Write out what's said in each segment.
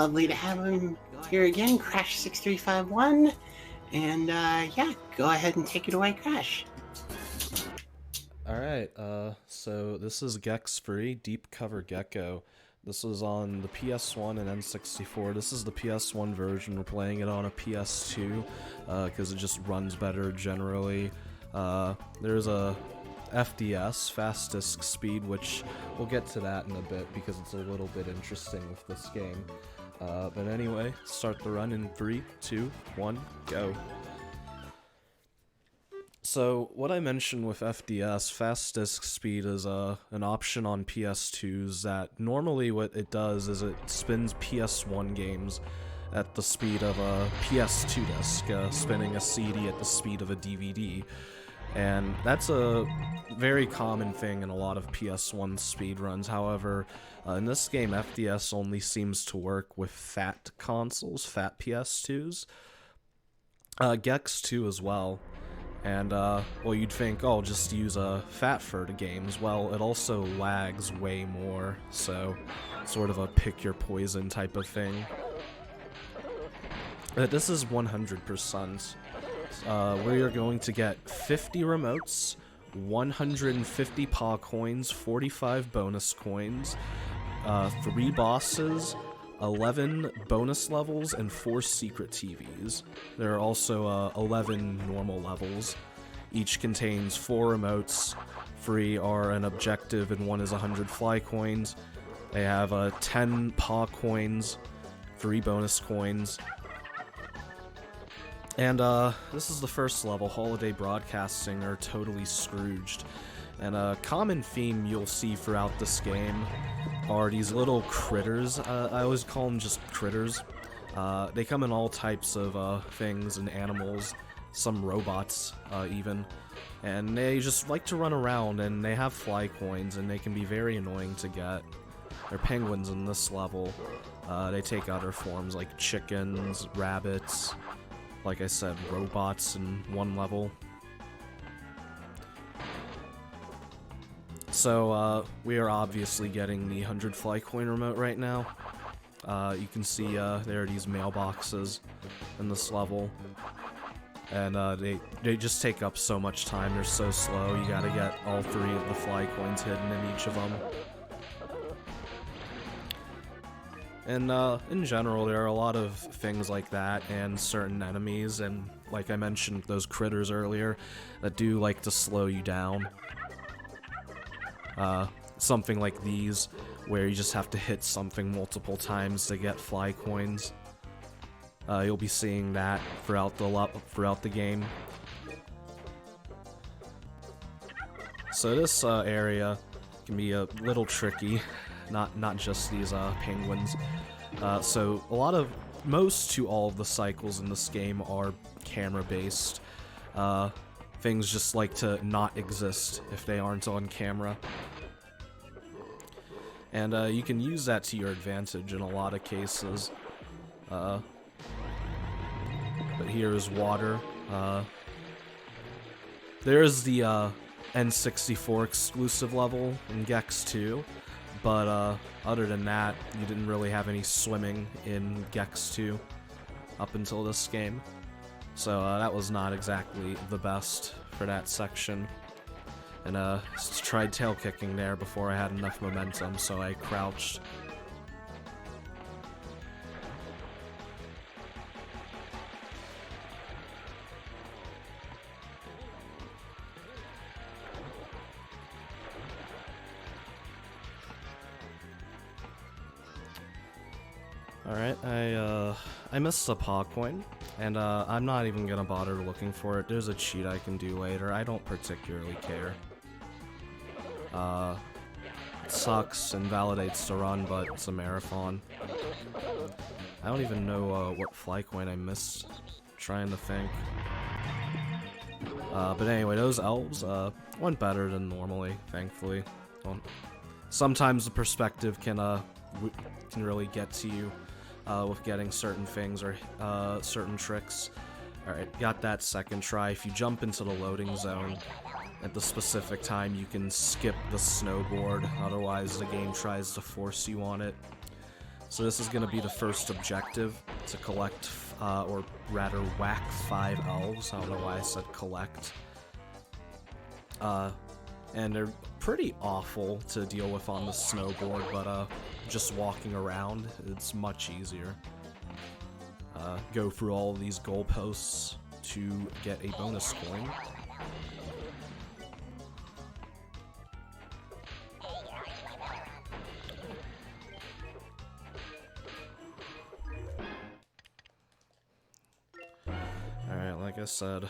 lovely to have him here again, Crash6351. And yeah, go ahead and take it away, Crash. Alright, so this is Gex Free, Deep Cover Gecko. This was on the PS1 and N64. This is the PS1 version. We're playing it on a PS2, because it just runs better generally. There's a FDS, fast disk speed, which we'll get to that in a bit because it's a little bit interesting with this game. But anyway, start the run in 3, 2, 1, go. So, what I mentioned with FDS, fast disk speed, is an option on PS2s that normally what it does is it spins PS1 games at the speed of a PS2 disc, spinning a CD at the speed of a DVD. And that's a very common thing in a lot of PS1 speedruns. However, in this game, FDS only seems to work with fat consoles, fat PS2s. Gex 2 as well. And, well, you'd think, oh, just use a fat FERTA games. Well, it also lags way more, so sort of a pick your poison type of thing. This is 100%. Where you're going to get 50 remotes, 150 paw coins, 45 bonus coins, 3 bosses, 11 bonus levels, and 4 secret TVs. There are also 11 normal levels. Each contains 4 remotes. 3 are an objective and 1 is 100 fly coins. They have 10 paw coins, 3 bonus coins. And this is the first level, Holiday Broadcasting, or Totally Scrooged. And a common theme you'll see throughout this game are these little critters. I always call them just critters. They come in all types of things and animals, some robots even. And they just like to run around, and they have fly coins, and they can be very annoying to get. They're penguins in this level. They take other forms like chickens, rabbits, like I said, robots in one level. So, we are obviously getting the 100 fly coin remote right now. You can see there are these mailboxes in this level. And they just take up so much time, they're so slow, you gotta get all 3 of the fly coins hidden in each of them. And in general, there are a lot of things like that, and certain enemies, and like I mentioned, those critters earlier, that do like to slow you down. Something like these, where you just have to hit something multiple times to get fly coins. You'll be seeing that throughout the game. So this area can be a little tricky, not just these penguins. So most to all of the cycles in this game are camera-based. Things just like to not exist if they aren't on camera. And you can use that to your advantage in a lot of cases. But here is water. There's the N64 exclusive level in Gex 2, but other than that, you didn't really have any swimming in Gex 2 up until this game. So that was not exactly the best for that section. And tried tail kicking there before I had enough momentum, so I crouched. Alright, I missed a paw coin, and I'm not even gonna bother looking for it. There's a cheat I can do later. I don't particularly care. It sucks and validates the run, but it's a marathon. I don't even know what fly coin I missed. Trying to think. But anyway, those elves went better than normally, thankfully. Sometimes the perspective can really get to you with getting certain things or certain tricks. Alright, got that second try. If you jump into the loading zone at the specific time, you can skip the snowboard, otherwise the game tries to force you on it. So this is going to be the first objective, to collect, or rather whack 5 elves. I don't know why I said collect. And they're pretty awful to deal with on the snowboard, but just walking around, it's much easier. Go through all of these goalposts to get a bonus coin. Alright, like I said.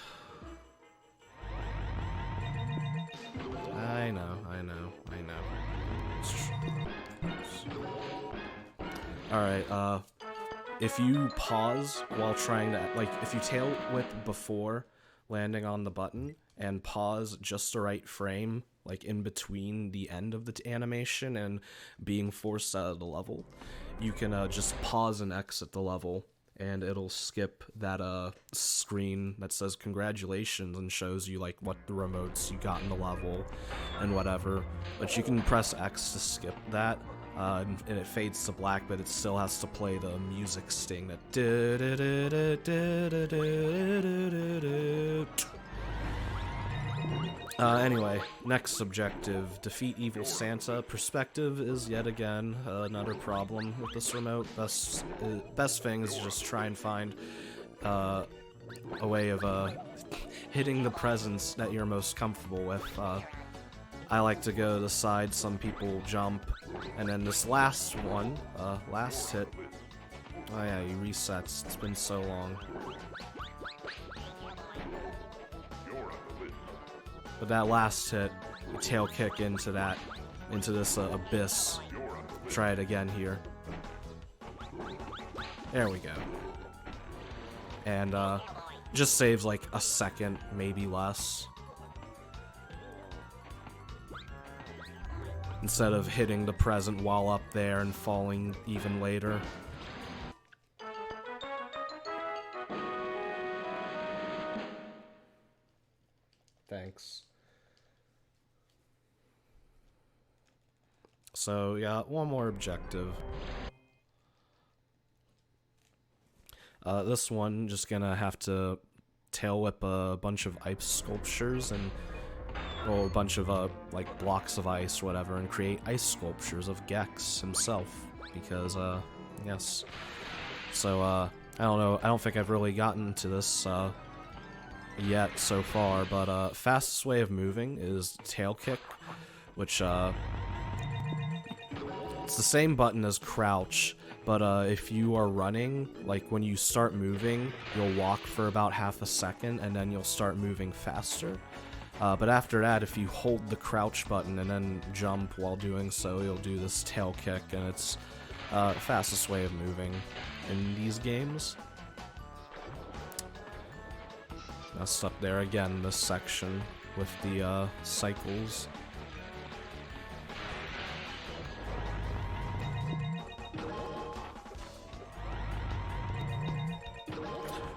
I know. Alright, if you pause while trying to, like, if you tail whip before landing on the button, and pause just the right frame, like in between the end of the animation and being forced out of the level, you can just pause and exit the level, and it'll skip that screen that says congratulations and shows you like what the remotes you got in the level and whatever. But you can press X to skip that, and it fades to black, but it still has to play the music sting that anyway, next objective, defeat evil Santa. Perspective is yet again another problem with this remote. Best thing is just try and find a way of hitting the presents that you're most comfortable with. I like to go to the side, some people jump, and then this last one, last hit, oh yeah, he resets, it's been so long. But that last hit, you tail kick into this abyss. Try it again here. There we go. And just saves like a second, maybe less. Instead of hitting the present while up there and falling even later. Thanks. So yeah, one more objective. This one, just gonna have to tail whip a bunch of ice sculptures and a bunch of like blocks of ice, whatever, and create ice sculptures of Gex himself. Because yes. So I don't know. I don't think I've really gotten to this yet so far. But fastest way of moving is tail kick, which it's the same button as crouch. But if you are running, like when you start moving, you'll walk for about half a second, and then you'll start moving faster. But after that, if you hold the crouch button and then jump while doing so, you'll do this tail kick, and it's the fastest way of moving in these games. Messed up there again, this section with the cycles.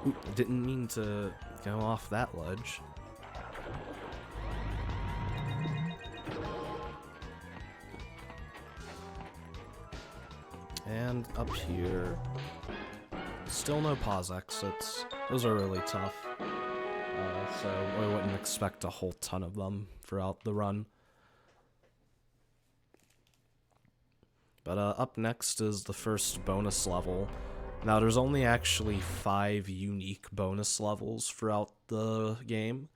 Ooh, didn't mean to go off that ledge. And up here, still no pause exits. Those are really tough. So I wouldn't expect a whole ton of them throughout the run. But up next is the first bonus level. Now there's only actually 5 unique bonus levels throughout the game,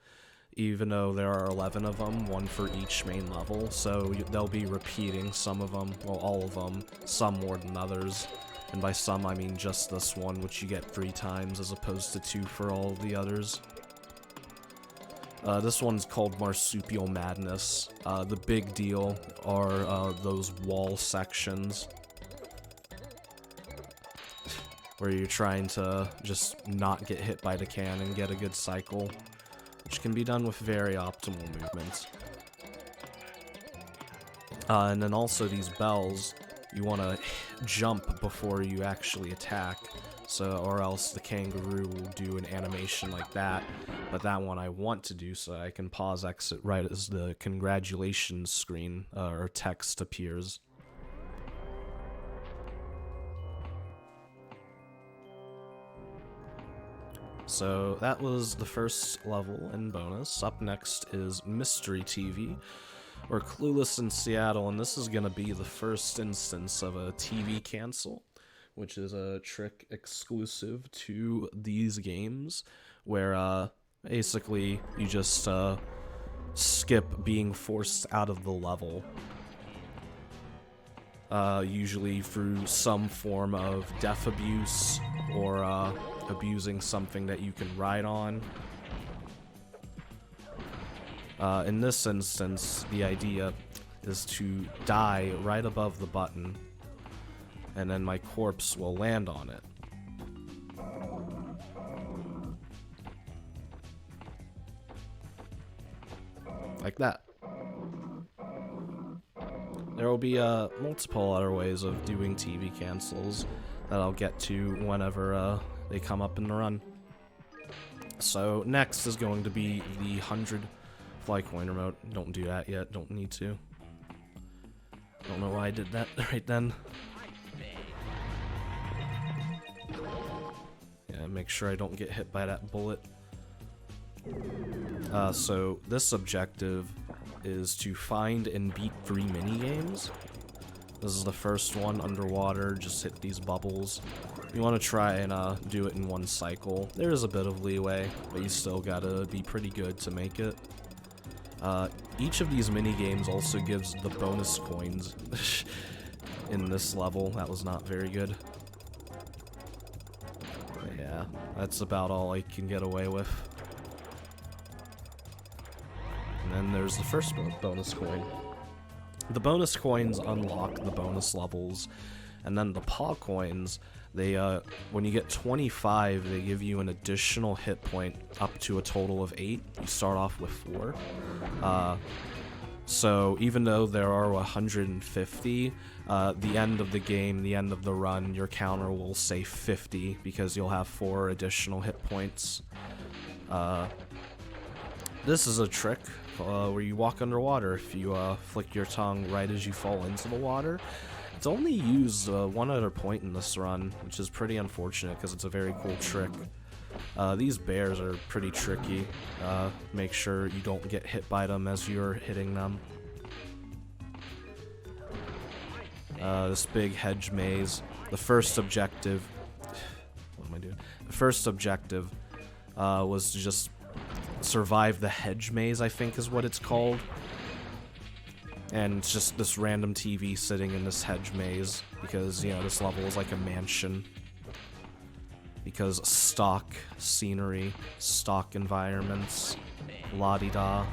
even though there are 11 of them, one for each main level, so they'll be repeating some of them, well, all of them, some more than others, and by some I mean just this one, which you get 3 times as opposed to 2 for all of the others. This one's called Marsupial Madness. The big deal are those wall sections, where you're trying to just not get hit by the can and get a good cycle, which can be done with very optimal movements. And then also these bells, you want to jump before you actually attack, so or else the kangaroo will do an animation like that, but that one I want to do so I can pause exit right as the congratulations screen or text appears. So that was the first level in bonus. Up next is Mystery TV, or Clueless in Seattle, and this is going to be the first instance of a TV cancel, which is a trick exclusive to these games, where basically you just skip being forced out of the level. Usually through some form of death abuse or abusing something that you can ride on. In this instance, the idea is to die right above the button, and then my corpse will land on it. Like that. There will be multiple other ways of doing TV cancels that I'll get to whenever they come up in the run. So next is going to be the 100 fly coin remote. Don't do that yet, don't need to. Don't know why I did that right then. Yeah, make sure I don't get hit by that bullet. So this objective is to find and beat 3 minigames. This is the first one, underwater, just hit these bubbles. You want to try and do it in one cycle. There is a bit of leeway, but you still gotta be pretty good to make it. Each of these minigames also gives the bonus coins in this level. That was not very good. But yeah, that's about all I can get away with. And then there's the first bonus coin. The bonus coins unlock the bonus levels, and then the paw coins, they when you get 25, they give you an additional hit point up to a total of 8. You start off with 4. So even though there are 150, the end of the game, the end of the run, your counter will say 50 because you'll have 4 additional hit points. This is a trick where you walk underwater. If you flick your tongue right as you fall into the water. It's only used one other point in this run, which is pretty unfortunate because it's a very cool trick. These bears are pretty tricky. Make sure you don't get hit by them as you're hitting them. This big hedge maze. The first objective... What am I doing? The first objective was to just survive the hedge maze, I think is what it's called. And it's just this random TV sitting in this hedge maze because, you know, this level is like a mansion. Because stock scenery, stock environments, la-di-da.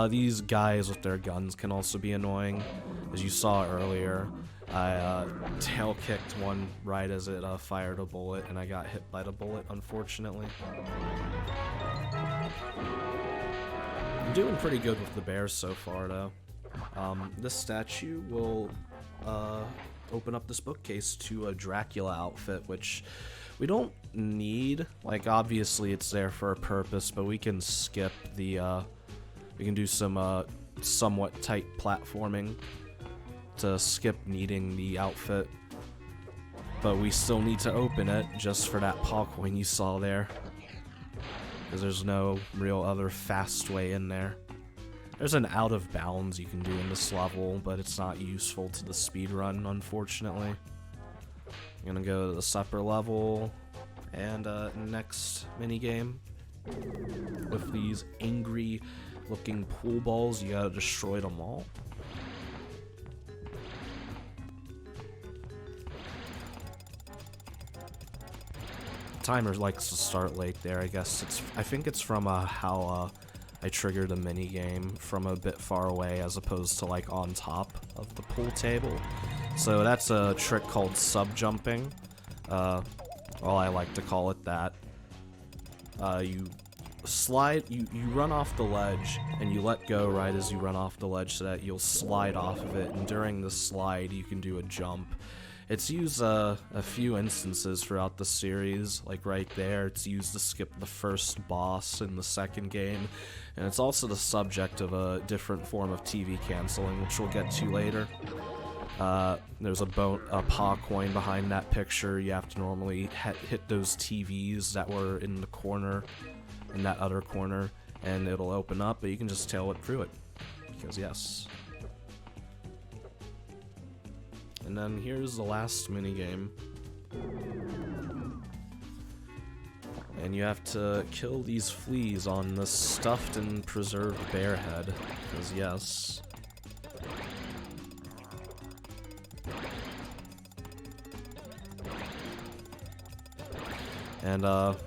These guys with their guns can also be annoying. As you saw earlier, I tail kicked one right as it fired a bullet, and I got hit by the bullet, unfortunately. I'm doing pretty good with the bears so far, though. This statue will open up this bookcase to a Dracula outfit, which we don't need. Like, obviously it's there for a purpose, but we can skip the, we can do some somewhat tight platforming to skip needing the outfit. But we still need to open it just for that paw coin you saw there. Because there's no real other fast way in there. There's an out of bounds you can do in this level, but it's not useful to the speedrun, unfortunately. I'm gonna go to the supper level, and next minigame. With these angry looking pool balls, you gotta destroy them all. Timer likes to start late there, I guess. I think it's from how I triggered a mini game from a bit far away as opposed to like on top of the pool table. So that's a trick called sub-jumping. Well, I like to call it that. You slide, you run off the ledge and you let go right as you run off the ledge so that you'll slide off of it, and during the slide you can do a jump. It's used a few instances throughout the series, like right there. It's used to skip the first boss in the second game, and it's also the subject of a different form of TV canceling, which we'll get to later. There's a paw coin behind that picture. You have to normally hit those TVs that were in the corner, in that other corner, and it'll open up, but you can just tail it through it. Because yes. And then here's the last minigame. And you have to kill these fleas on the stuffed and preserved bear head. Because yes. And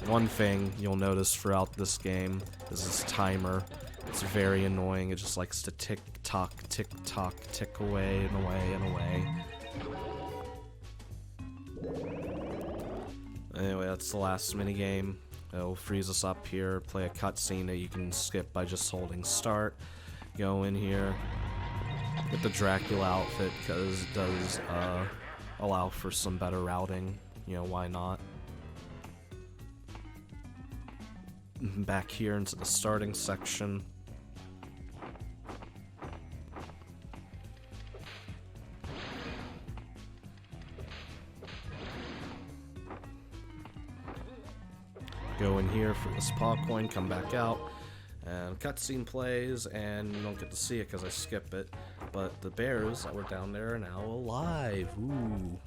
one thing you'll notice throughout this game is this timer. It's very annoying. It just likes to tick tock, tick away and away and away. Anyway, that's the last minigame. It'll freeze us up here, play a cutscene that you can skip by just holding start. Go in here, get the Dracula outfit because it does allow for some better routing. You know, why not? Back here into the starting section. Go in here for this paw coin, come back out, and cutscene plays, and you don't get to see it because I skip it, but the bears that were down there are now alive. Ooh.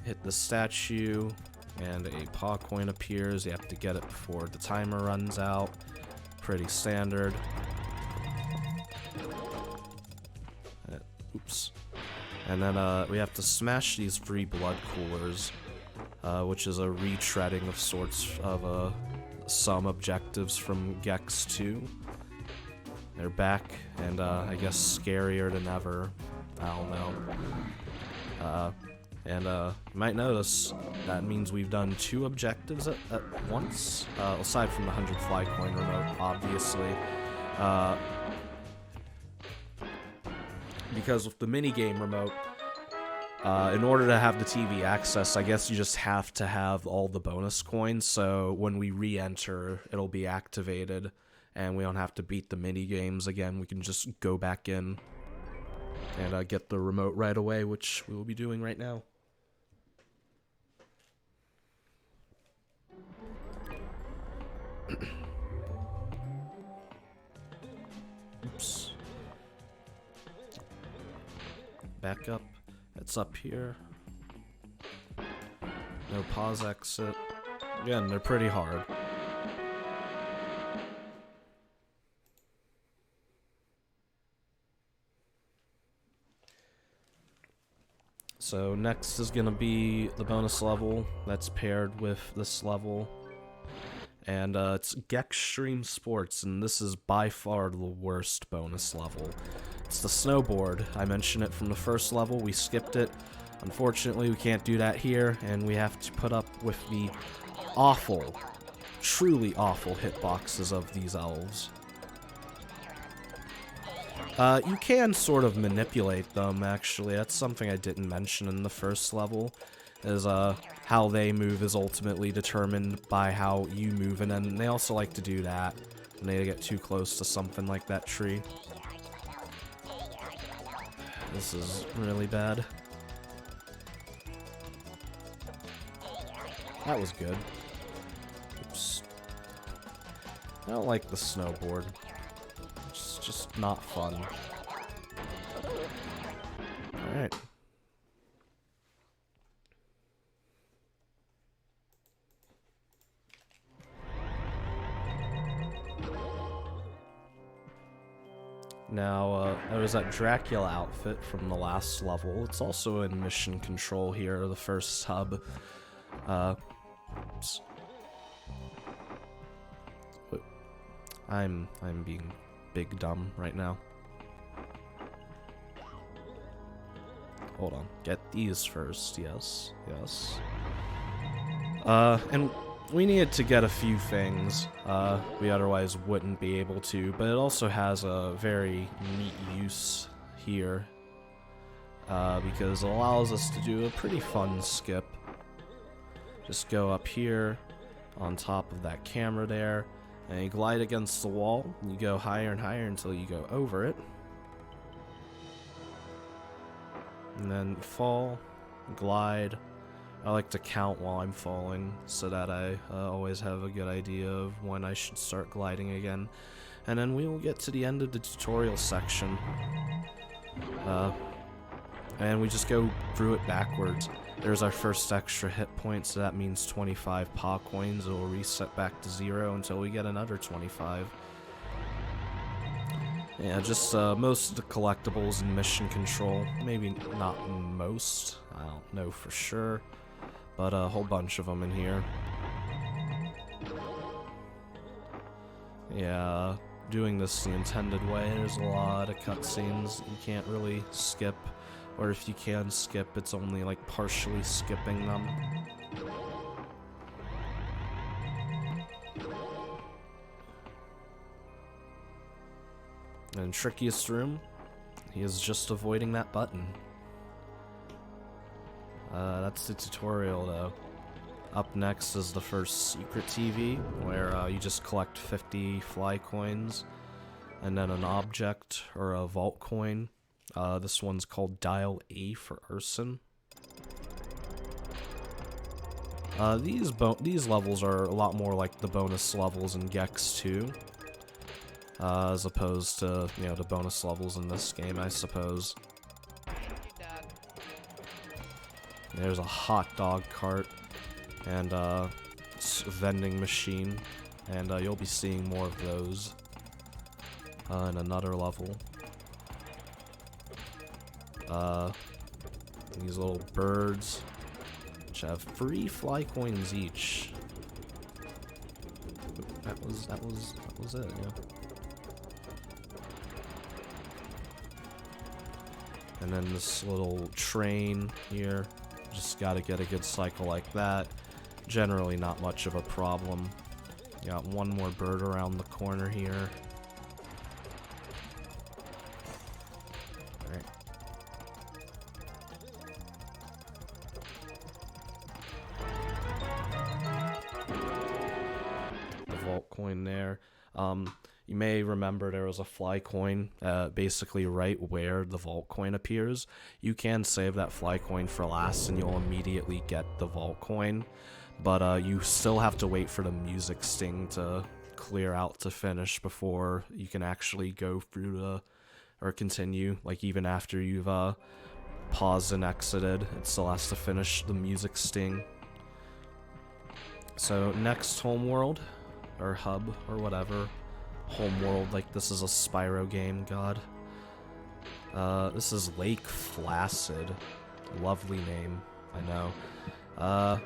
Hit the statue, and a paw coin appears. You have to get it before the timer runs out. Pretty standard. Oops. And then we have to smash these 3 blood coolers, which is a retreading of sorts of some objectives from Gex 2. They're back, and I guess scarier than ever. I don't know. And you might notice that means we've done 2 objectives at once, aside from the 100 fly coin remote, obviously. Because with the minigame remote, in order to have the TV access, I guess you just have to have all the bonus coins, so when we re-enter, it'll be activated, and we don't have to beat the minigames again. We can just go back in and get the remote right away, which we will be doing right now. Oops. Back up. It's up here. No pause exit. Again, they're pretty hard. So next is gonna be the bonus level that's paired with this level. And it's Gecko Sports, and this is by far the worst bonus level. It's the snowboard. I mentioned it from the first level, we skipped it. Unfortunately, we can't do that here, and we have to put up with the awful, truly awful hitboxes of these elves. You can sort of manipulate them, actually. That's something I didn't mention in the first level, is how they move is ultimately determined by how you move, and then they also like to do that when they get too close to something like that tree. This is really bad. That was good. Oops. I don't like the snowboard. It's just not fun. Alright. Now, there's that Dracula outfit from the last level. It's also in mission control here, the first hub. Oops. Wait. I'm being big dumb right now. Hold on. Get these first. Yes. Yes. And we needed to get a few things we otherwise wouldn't be able to, but it also has a very neat use here because it allows us to do a pretty fun skip. Just go up here on top of that camera there, and you glide against the wall, and you go higher and higher until you go over it. And then fall, glide. I like to count while I'm falling so that I always have a good idea of when I should start gliding again. And then we will get to the end of the tutorial section. And we just go through it backwards. There's our first extra hit point, so that means 25 PA coins. It will reset back to 0 until we get another 25. Yeah, just most of the collectibles and mission control. Maybe not most, I don't know for sure. But a whole bunch of them in here. Yeah, doing this the intended way, there's a lot of cutscenes you can't really skip. Or if you can skip, it's only like partially skipping them. And trickiest room, he is just avoiding that button. That's the tutorial though. Up next is the first secret TV, where you just collect 50 fly coins, and then an object or a vault coin. This one's called Dial A for Arson. These levels are a lot more like the bonus levels in Gex 2, as opposed to, you know, the bonus levels in this game, I suppose. There's a hot dog cart and a vending machine, and you'll be seeing more of those in another level. These little birds, which have 3 fly coins each. That was it, yeah. And then this little train here. Just gotta get a good cycle like that. Generally not much of a problem. Got one more bird around the corner here. Alright. The vault coin there. You may remember there was a fly coin basically right where the vault coin appears. You can save that fly coin for last and you'll immediately get the vault coin, but you still have to wait for the music sting to clear out to finish before you can actually go through or continue. Like even after you've paused and exited, it still has to finish the music sting. So next homeworld, or hub, or whatever. Homeworld, like this is a Spyro game, god. This is Lake Flaccid. Lovely name, I know.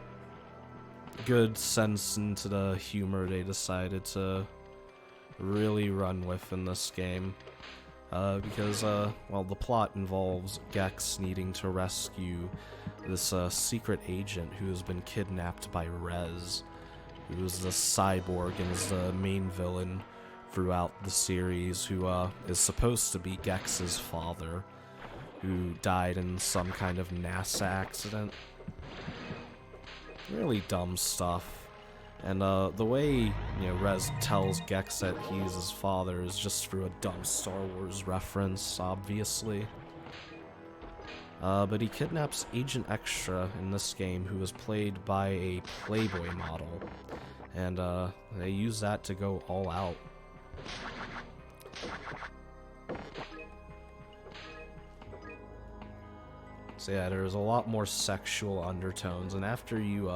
Good sense into the humor they decided to really run with in this game. Because, well, the plot involves Gex needing to rescue this secret agent who has been kidnapped by Rez, who is the cyborg and is the main villain throughout the series, who is supposed to be Gex's father, who died in some kind of NASA accident. Really dumb stuff. And the way, you know, Rez tells Gex that he's his father is just through a dumb Star Wars reference, obviously. But he kidnaps Agent Extra in this game, who is played by a Playboy model. And they use that to go all out. So yeah, there's a lot more sexual undertones, and after you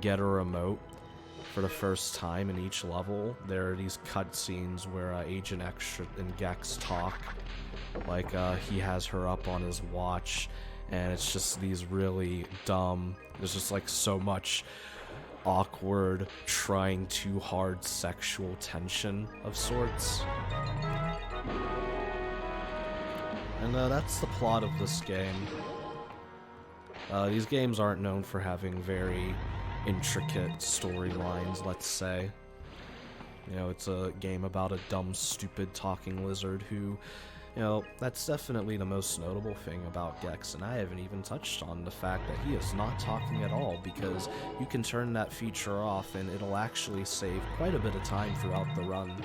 get a remote for the first time in each level, there are these cutscenes where Agent Extra and Gex talk, like he has her up on his watch, and it's just these really dumb, there's just like so much awkward, trying too hard sexual tension of sorts. And that's the plot of this game. These games aren't known for having very intricate storylines, let's say. You know, it's a game about a dumb, stupid talking lizard who, you know, that's definitely the most notable thing about Gex, and I haven't even touched on the fact that he is not talking at all, because you can turn that feature off and it'll actually save quite a bit of time throughout the run.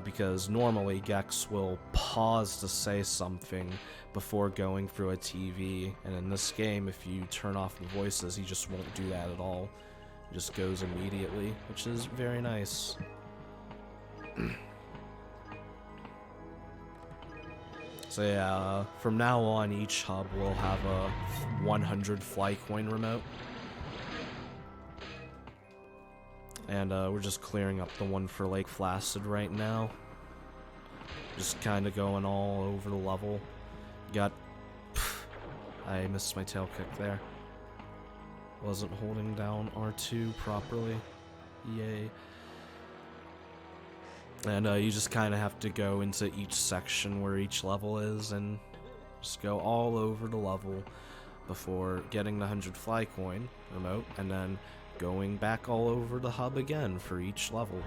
because normally Gex will pause to say something before going through a TV, and in this game, if you turn off the voices, he just won't do that at all. He just goes immediately, which is very nice. So yeah, from now on, each hub will have a 100 fly coin remote. And we're just clearing up the one for Lake Placid right now. Just kind of going all over the level. Got... I missed my tail kick there. Wasn't holding down R2 properly. Yay. And you just kind of have to go into each section where each level is and just go all over the level before getting the 100 fly coin remote, and then going back all over the hub again for each level.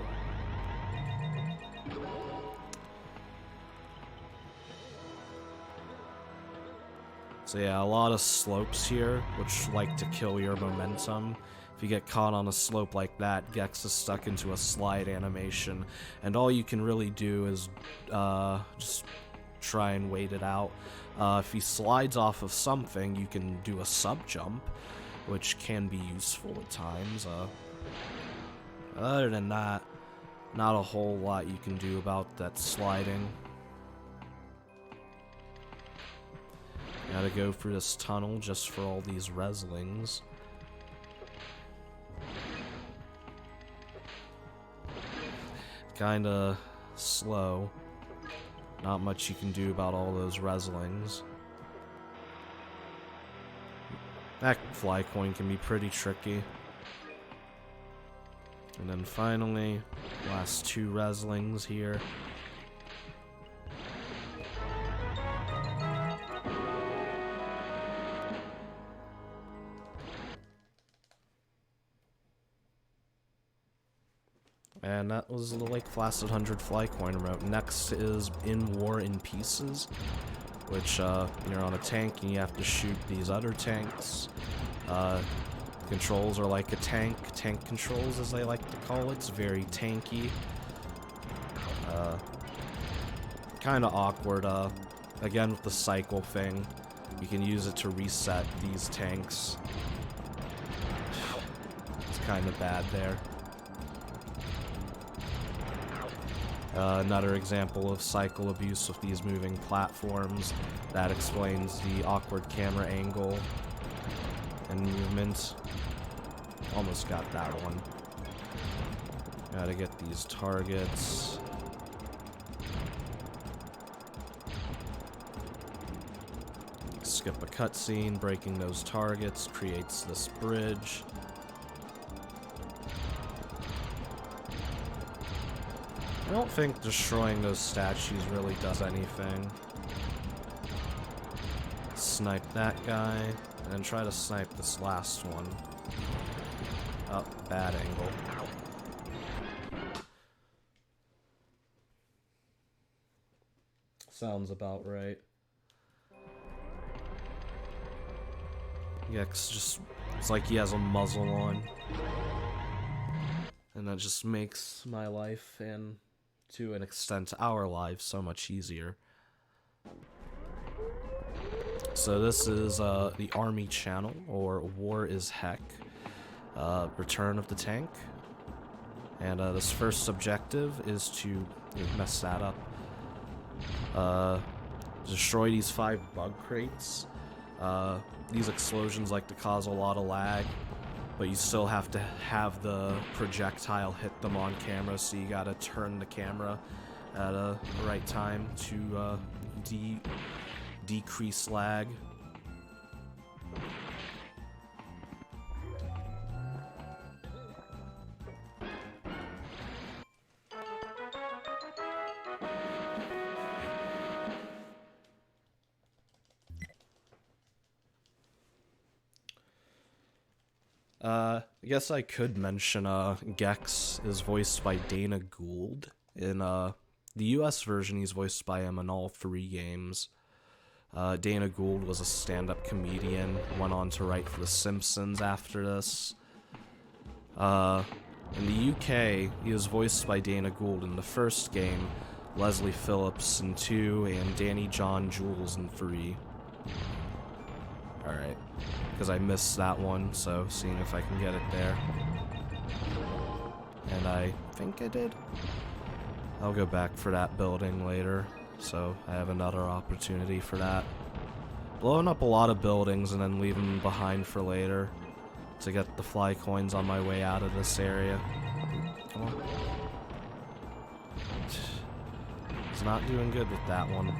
So yeah, a lot of slopes here, which like to kill your momentum. If you get caught on a slope like that, Gex is stuck into a slide animation, and all you can really do is just try and wait it out. If he slides off of something, you can do a sub jump, which can be useful at times. Other than that, not a whole lot you can do about that sliding. Gotta go through this tunnel just for all these reslings. Kinda slow. Not much you can do about all those reslings. That fly coin can be pretty tricky. And then finally, last two reslings here. And that was the Lake Placid 100 fly coin remote. Next is In War in Pieces, which you're on a tank and you have to shoot these other tanks. Controls are like a tank controls, as they like to call it. It's very tanky. Kind of awkward. Again, with the cycle thing, you can use it to reset these tanks. It's kind of bad there. Another example of cycle abuse with these moving platforms. That explains the awkward camera angle and movement. Almost got that one. Gotta get these targets. Skip a cutscene, breaking those targets creates this bridge. I don't think destroying those statues really does anything. Snipe that guy, and then try to snipe this last one. Oh, bad angle. Sounds about right. Gex just, it's like he has a muzzle on. And that just makes my life, and to an extent our lives, so much easier. So this is the Army channel, or War is Heck. Return of the Tank. And this first objective is to mess that up. Destroy these 5 bug crates. These explosions like to cause a lot of lag, but you still have to have the projectile hit them on camera, so you gotta turn the camera at a right time to decrease lag. I guess I could mention, Gex is voiced by Dana Gould. In, the US version, he's voiced by him in all 3 games. Dana Gould was a stand-up comedian, went on to write for The Simpsons after this. In the UK, he was voiced by Dana Gould in the first game, Leslie Phillips in 2, and Danny John Jules in 3. Alright, because I missed that one, so seeing if I can get it there. And I think I did. I'll go back for that building later, so I have another opportunity for that. Blowing up a lot of buildings and then leaving them behind for later to get the fly coins on my way out of this area. Come on. It's not doing good with that one.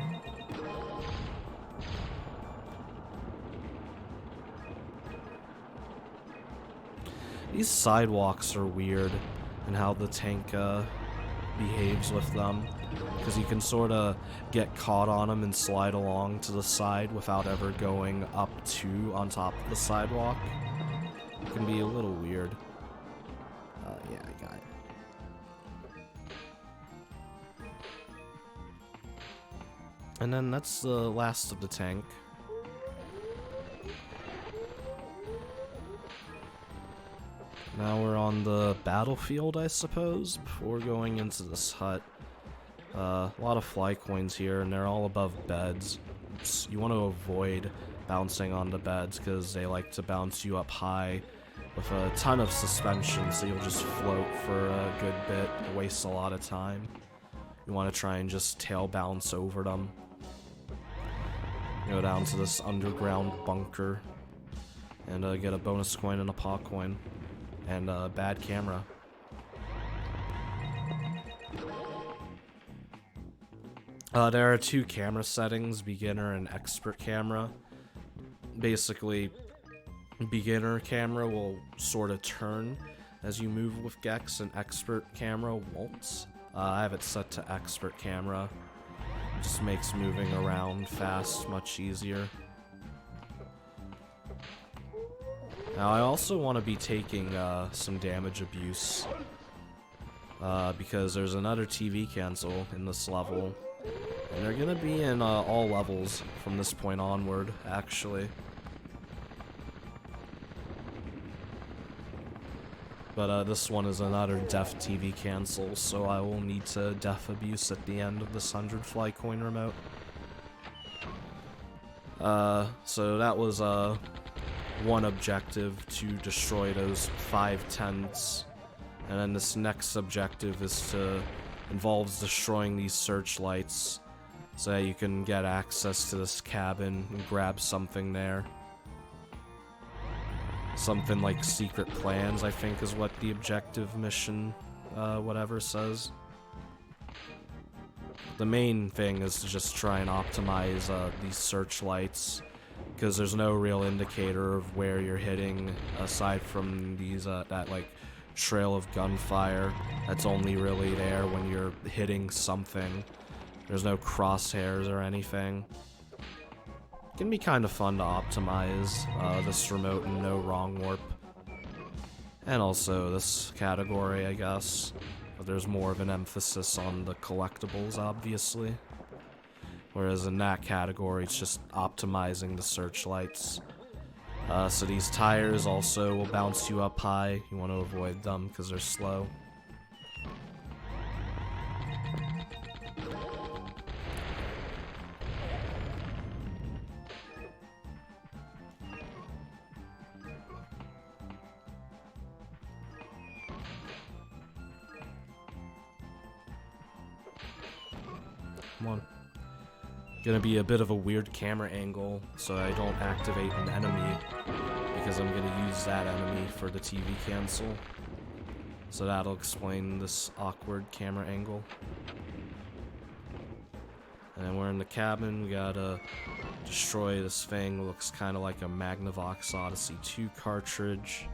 These sidewalks are weird and how the tank behaves with them, because you can sort of get caught on them and slide along to the side without ever going up to on top of the sidewalk. It can be a little weird. Yeah, I got it. And then that's the last of the tank. Now we're on the battlefield, I suppose, before going into this hut. A lot of fly coins here, and they're all above beds. You want to avoid bouncing on the beds, because they like to bounce you up high with a ton of suspension, so you'll just float for a good bit, waste a lot of time. You want to try and just tail bounce over them. Go down to this underground bunker, and get a bonus coin and a paw coin. And a bad camera. There are 2 camera settings, beginner and expert camera. Basically, beginner camera will sort of turn as you move with Gex, and expert camera won't. I have it set to expert camera. It just makes moving around fast much easier. Now, I also want to be taking some damage abuse, because there's another TV cancel in this level, and they're going to be in all levels from this point onward, actually. But this one is another deaf TV cancel, so I will need to deaf abuse at the end of this 100 fly coin remote. So that was one objective, to destroy those 5 tents, and then this next objective involves destroying these searchlights so that you can get access to this cabin and grab something there. Something like secret plans, I think, is what the objective mission whatever says. The main thing is to just try and optimize these searchlights, because there's no real indicator of where you're hitting aside from these that like trail of gunfire that's only really there when you're hitting something. There's no crosshairs or anything. It can be kind of fun to optimize this remote in no wrong warp, and also this category, I guess, but there's more of an emphasis on the collectibles, obviously. Whereas in that category, it's just optimizing the searchlights. So these tires also will bounce you up high. You want to avoid them because they're slow. Come on. Gonna be a bit of a weird camera angle, so I don't activate an enemy, because I'm gonna use that enemy for the TV cancel. So that'll explain this awkward camera angle. And then we're in the cabin. We gotta destroy this thing. It looks kind of like a Magnavox Odyssey 2 cartridge.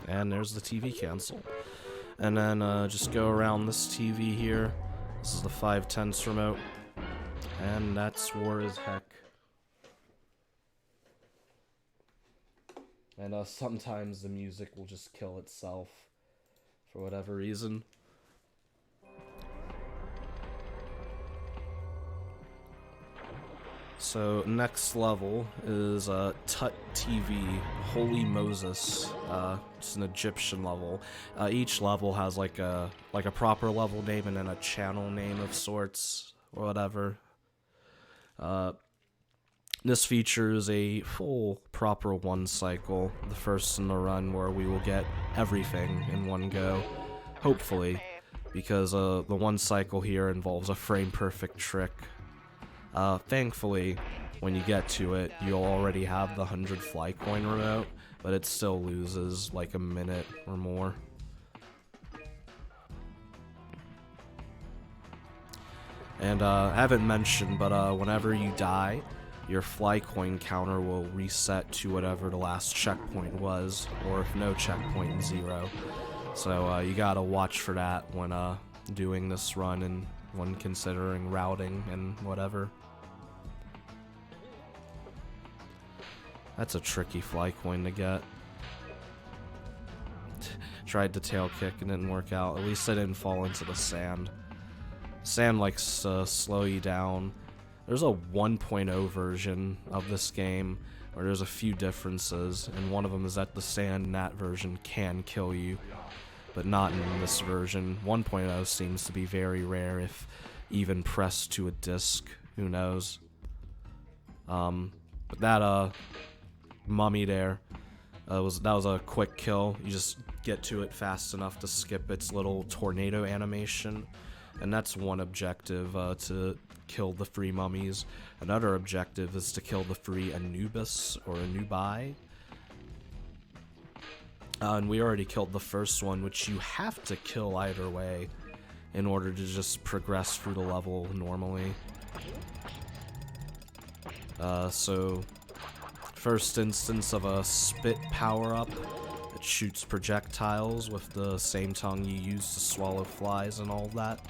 And there's the TV cancel. And then just go around this TV here. This is the 5/10 remote. And that's war as heck. And sometimes the music will just kill itself for whatever reason. So next level is Tut TV, Holy Moses. It's an Egyptian level. Each level has like a proper level name and then a channel name of sorts or whatever. This features a full proper one cycle, the first in the run where we will get everything in one go, hopefully, because the one cycle here involves a frame perfect trick. Thankfully, when you get to it, you'll already have the 100 fly coin remote, but it still loses like a minute or more. And I haven't mentioned, but whenever you die, your fly coin counter will reset to whatever the last checkpoint was, or if no checkpoint, 0. So you gotta watch for that when doing this run and when considering routing and whatever. That's a tricky fly coin to get. Tried to tail kick and didn't work out. At least I didn't fall into the sand. Sand likes to slow you down. There's a 1.0 version of this game where there's a few differences, and one of them is that the sand in that version can kill you, but not in this version. 1.0 seems to be very rare, if even pressed to a disc. Who knows? But that mummy there was a quick kill. You just get to it fast enough to skip its little tornado animation, and that's one objective, to kill the free mummies. Another objective is to kill the free Anubis or Anubai. And we already killed the first one, which you have to kill either way in order to just progress through the level normally. So first instance of a spit power-up. It shoots projectiles with the same tongue you use to swallow flies and all that.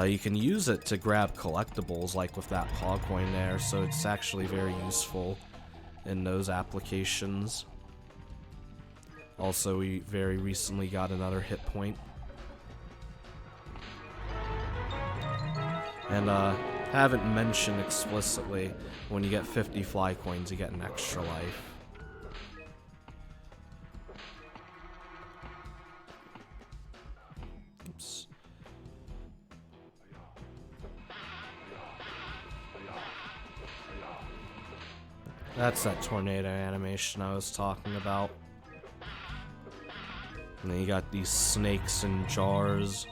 You can use it to grab collectibles, like with that paw coin there, so it's actually very useful in those applications. Also, we very recently got another hit point. And haven't mentioned explicitly, when you get 50 fly coins, you get an extra life. Oops. That's that tornado animation I was talking about. And then you got these snakes in jars.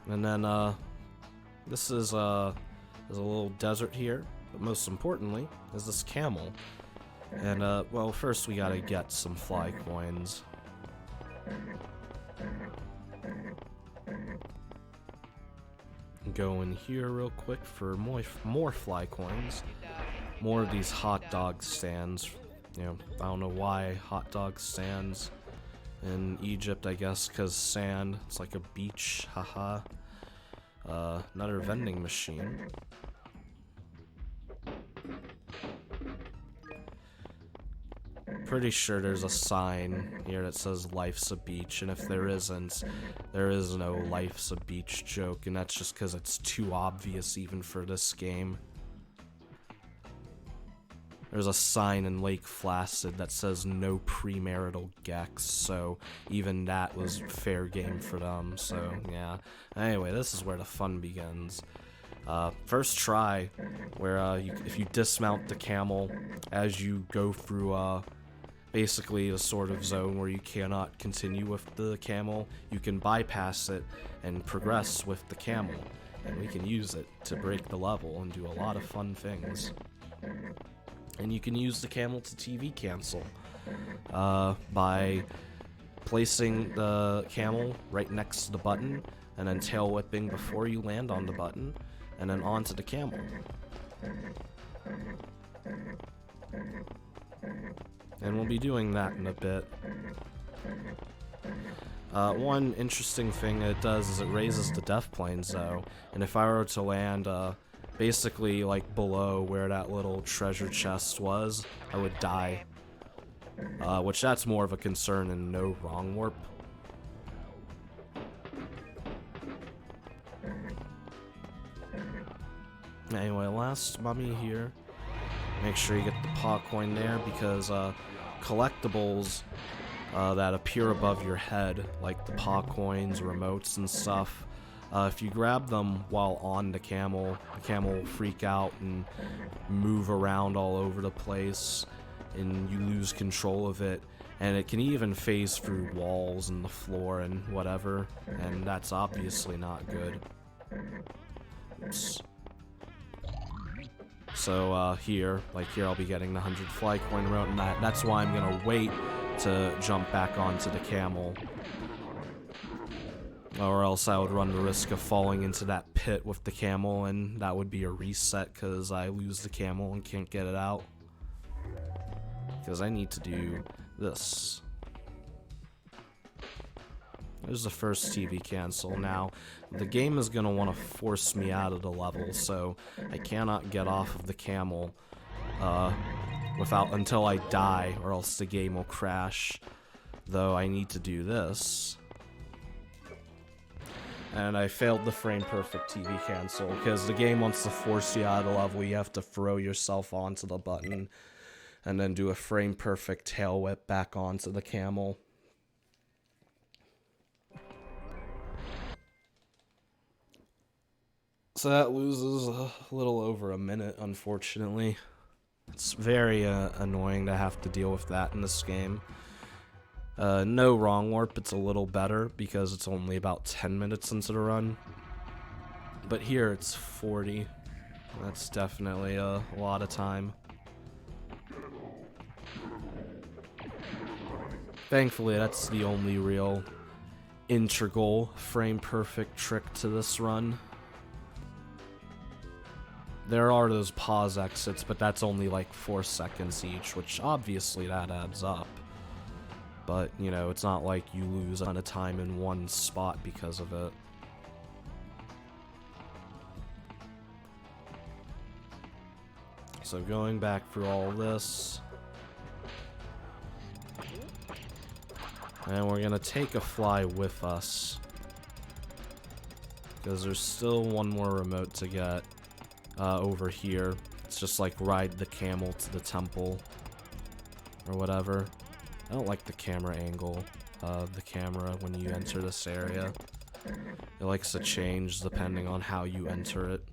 And then this is a little desert here, but most importantly is this camel. And well, first we gotta get some fly coins. Go in here real quick for more fly coins. More of these hot dog stands. You know, I don't know why hot dog stands in Egypt, I guess because sand. It's like a beach, haha. Another vending machine. Pretty sure there's a sign here that says life's a beach, and if there isn't, there is no life's a beach joke, and that's just because it's too obvious even for this game. There's a sign in Lake Placid that says no premarital gex, so even that was fair game for them, so yeah. Anyway, this is where the fun begins. First try, where if you dismount the camel as you go through basically a sort of zone where you cannot continue with the camel, you can bypass it and progress with the camel, and we can use it to break the level and do a lot of fun things. And you can use the camel to TV cancel by placing the camel right next to the button and then tail whipping before you land on the button and then onto the camel. And we'll be doing that in a bit. One interesting thing it does is it raises the death planes though, and if I were to land basically like below where that little treasure chest was, I would die. which that's more of a concern in no wrong warp. Anyway, last mummy here. Make sure you get the paw coin there, because collectibles that appear above your head, like the paw coins, remotes, and stuff, if you grab them while on the camel will freak out and move around all over the place, and you lose control of it, and it can even phase through walls and the floor and whatever, and that's obviously not good. Oops. So here I'll be getting the 100 fly coin remote, and that's why I'm gonna wait to jump back onto the camel, or else I would run the risk of falling into that pit with the camel, and that would be a reset because I lose the camel and can't get it out. Because I need to do this. There's the first TV cancel. Now, the game is going to want to force me out of the level, so I cannot get off of the camel until I die, or else the game will crash. Though I need to do this. And I failed the frame perfect TV cancel, because the game wants to force you out of the level. You have to throw yourself onto the button, and then do a frame perfect tail whip back onto the camel. So that loses a little over a minute, unfortunately. It's very annoying to have to deal with that in this game. No wrong warp, it's a little better because it's only about 10 minutes into the run. But here it's 40. That's definitely a lot of time. Thankfully, that's the only real integral frame perfect trick to this run. There are those pause exits, but that's only like 4 seconds each, which obviously that adds up. But, you know, it's not like you lose a ton of time in one spot because of it. So going back through all this. And we're gonna take a fly with us. Because there's still one more remote to get over here. It's just like ride the camel to the temple. Or whatever. I don't like the camera angle of the camera when you enter this area. It likes to change depending on how you enter it.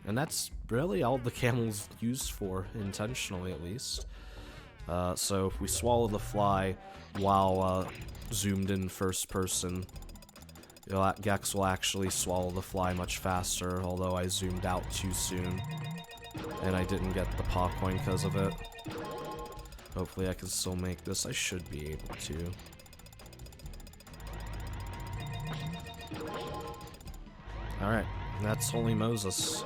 And that's really all the camel's used for, intentionally at least. So if we swallow the fly while zoomed in first person, Gex will actually swallow the fly much faster, although I zoomed out too soon. And I didn't get the paw coin because of it. Hopefully I can still make this. I should be able to. Alright, that's Holy Moses.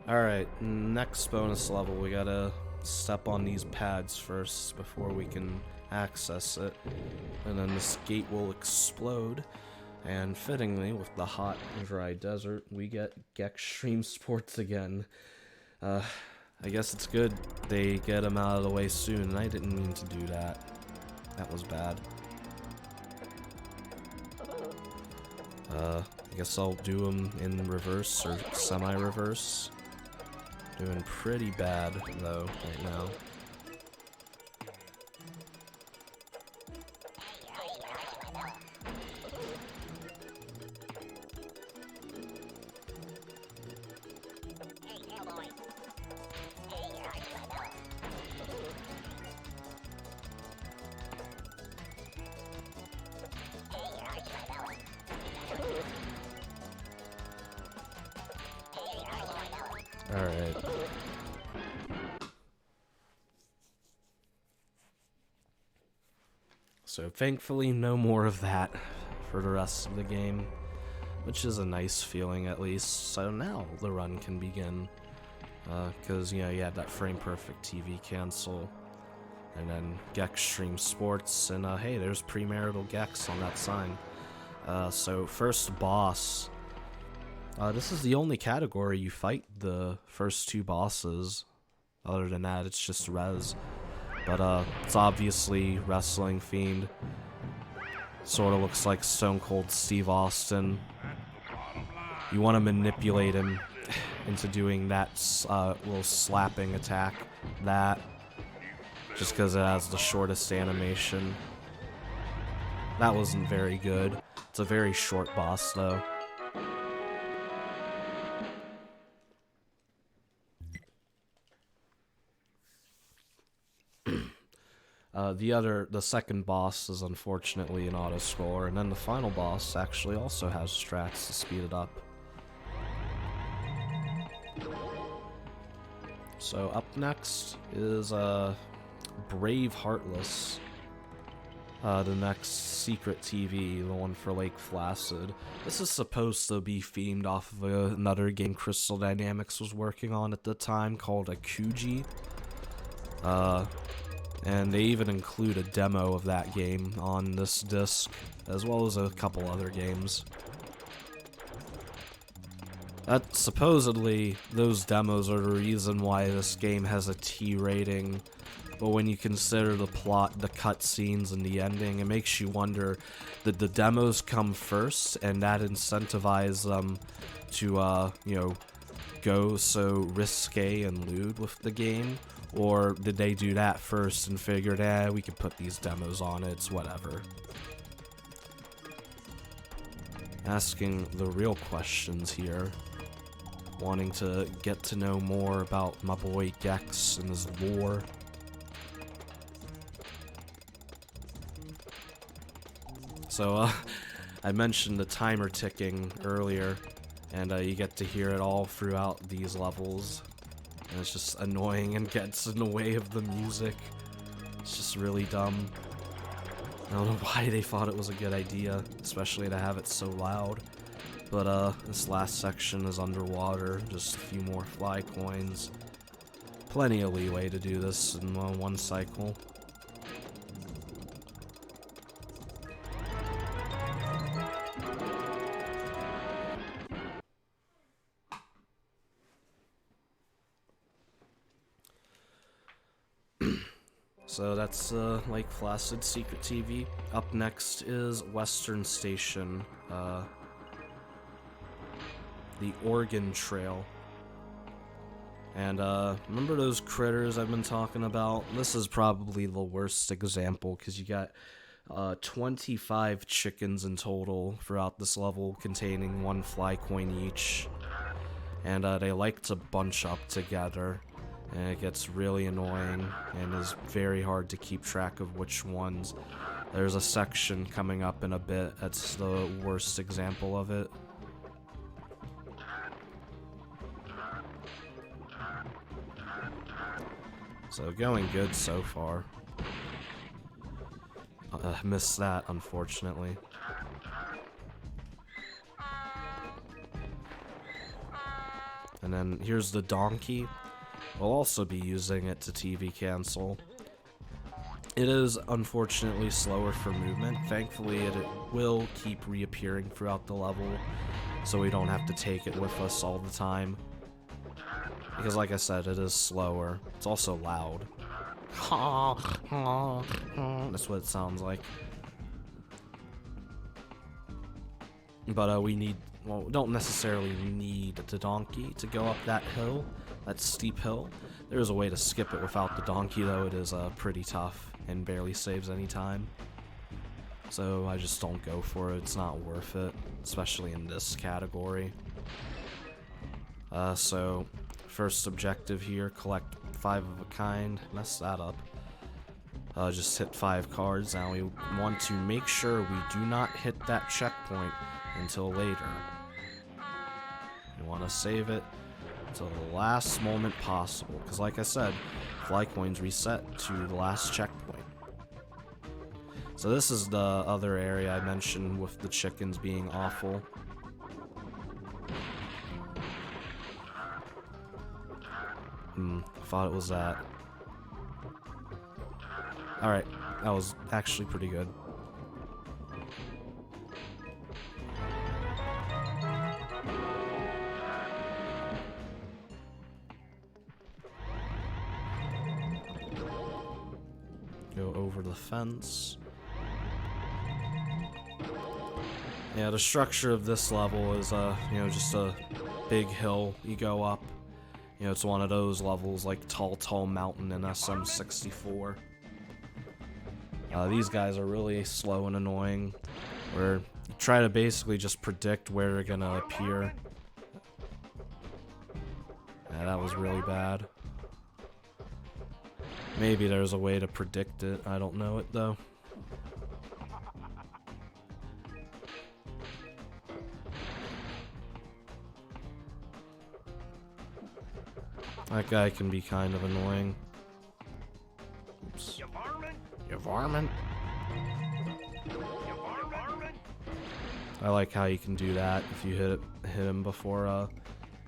Alright, next bonus level, we gotta step on these pads first before we can access it. And then this gate will explode. And fittingly, with the hot and dry desert, we get Extreme Sports again. I guess it's good they get them out of the way soon, and I didn't mean to do that. That was bad. I guess I'll do them in reverse, or semi-reverse. Doing pretty bad, though, right now. Alright. So thankfully no more of that for the rest of the game, which is a nice feeling at least. So now the run can begin. Because, you know, you had that frame-perfect TV cancel, and then Gecko Stream Sports, and, hey, there's premarital Gex on that sign. So, first boss. This is the only category you fight the first two bosses. Other than that, it's just res. But, it's obviously wrestling themed. Sort of looks like Stone Cold Steve Austin. You want to manipulate him into doing that little slapping attack. That. Just because it has the shortest animation. That wasn't very good. It's a very short boss, though. The second boss is unfortunately an auto-scroller, and then the final boss actually also has strats to speed it up. So up next is Brave Heartless, the next secret TV, the one for Lake Placid. This is supposed to be themed off of another game Crystal Dynamics was working on at the time called Akuji. And they even include a demo of that game on this disc, as well as a couple other games. Supposedly, those demos are the reason why this game has a T rating, but when you consider the plot, the cutscenes, and the ending, it makes you wonder, did the demos come first, and that incentivized them to, you know, go so risque and lewd with the game? Or did they do that first and figured, we could put these demos on it, it's whatever. Asking the real questions here. Wanting to get to know more about my boy Gex and his lore. So, I mentioned the timer ticking earlier, and you get to hear it all throughout these levels. And it's just annoying and gets in the way of the music. It's just really dumb. I don't know why they thought it was a good idea, especially to have it so loud. But this last section is underwater, just a few more fly coins. Plenty of leeway to do this in one cycle. So that's Lake Placid Secret TV. Up next is Western Station, the Oregon Trail. And remember those critters I've been talking about? This is probably the worst example because you got 25 chickens in total throughout this level, containing one fly coin each. And they like to bunch up together. And it gets really annoying and is very hard to keep track of which ones. There's a section coming up in a bit that's the worst example of it. So going good so far. Missed that, unfortunately. And then here's the donkey. We'll also be using it to TV cancel. It is unfortunately slower for movement. Thankfully, it will keep reappearing throughout the level, so we don't have to take it with us all the time. Because like I said, it is slower. It's also loud. That's what it sounds like. But we don't necessarily need the donkey to go up that hill. That steep hill. There's a way to skip it without the donkey, though. It is pretty tough and barely saves any time. So I just don't go for it. It's not worth it, especially in this category. So first objective here, collect 5 of a kind. Mess that up. Just hit 5 cards. Now we want to make sure we do not hit that checkpoint until later. You want to save it to the last moment possible, because like I said, fly coins reset to the last checkpoint. So this is the other area I mentioned with the chickens being awful. Thought it was that. Alright, that was actually pretty good. Go over the fence. Yeah, the structure of this level is, you know, just a big hill you go up. You know, it's one of those levels like Tall Mountain in SM64. These guys are really slow and annoying, where you try to basically just predict where they're gonna appear. Yeah, that was really bad. Maybe there's a way to predict it, I don't know it though. That guy can be kind of annoying. Oops. You varmint? I like how you can do that if you hit him before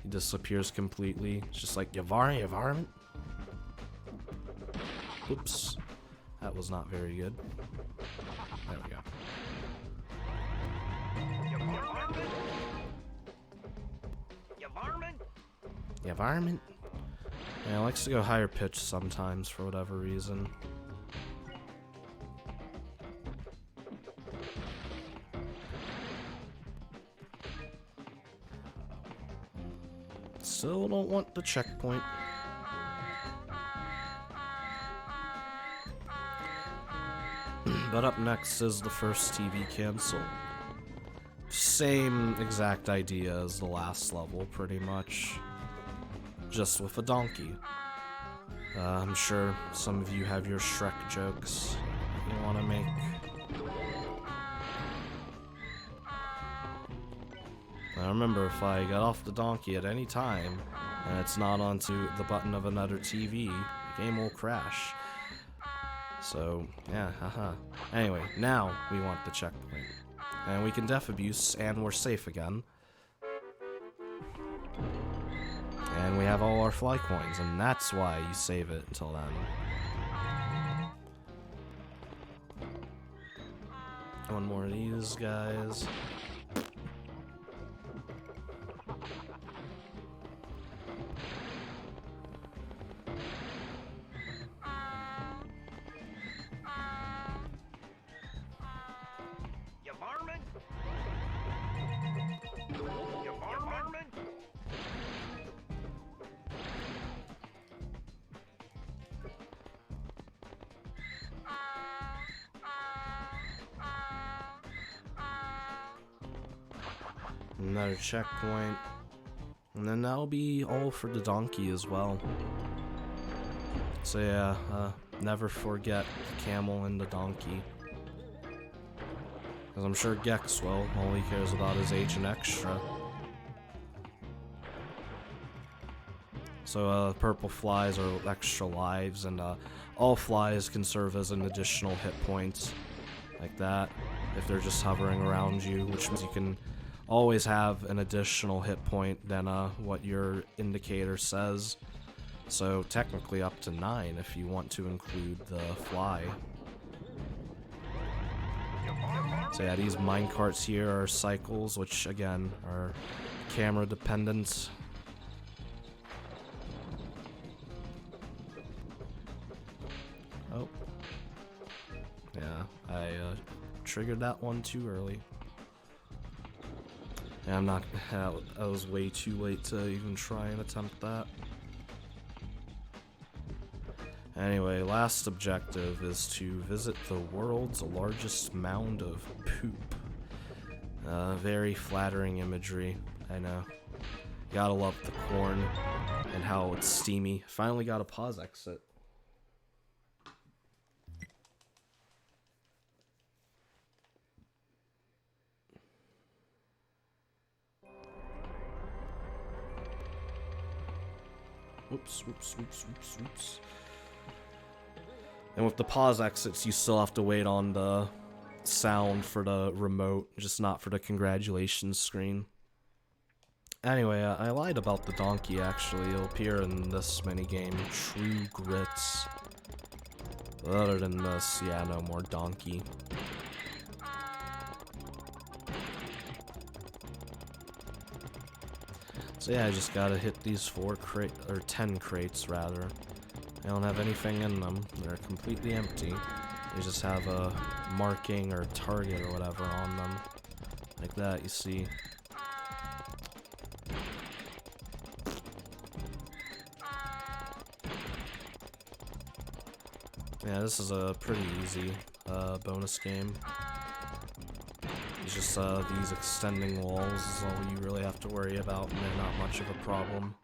he disappears completely. It's just like, you varmint? Oops. That was not very good. There we go. You varmint? Yeah, it likes to go higher pitch sometimes for whatever reason. Still don't want the checkpoint. But up next is the first TV cancel. Same exact idea as the last level, pretty much. Just with a donkey. I'm sure some of you have your Shrek jokes you want to make. Now remember, if I get off the donkey at any time, and it's not onto the button of another TV, the game will crash. So, yeah, haha. Anyway, now we want the checkpoint. And we can def abuse, and we're safe again. And we have all our fly coins, and that's why you save it until then. One more of these guys. Another checkpoint. And then that'll be all for the donkey as well. So yeah, never forget the camel and the donkey. Because I'm sure Gex will. All he cares about is Agent Extra. So purple flies are extra lives, and all flies can serve as an additional hit points. Like that. If they're just hovering around you, which means you can always have an additional hit point than what your indicator says. So technically up to 9 if you want to include the fly. So yeah, these minecarts here are cycles, which again are camera dependent. Oh. Yeah, I triggered that one too early. Yeah, I'm not. I was way too late to even try and attempt that. Anyway, last objective is to visit the world's largest mound of poop. Very flattering imagery, I know. Gotta love the corn and how it's steamy. Finally got a pause exit. Whoops, whoops, whoops, whoops, whoops. And with the pause exits, you still have to wait on the sound for the remote, just not for the congratulations screen. Anyway, I lied about the donkey, actually. It'll appear in this minigame, True Grits. But other than this, yeah, no more donkey. So yeah, I just gotta hit these 10 crates, rather. They don't have anything in them. They're completely empty. They just have a marking or target or whatever on them. Like that, you see. Yeah, this is a pretty easy bonus game. It's just these extending walls is all you really have to worry about, and they're not much of a problem.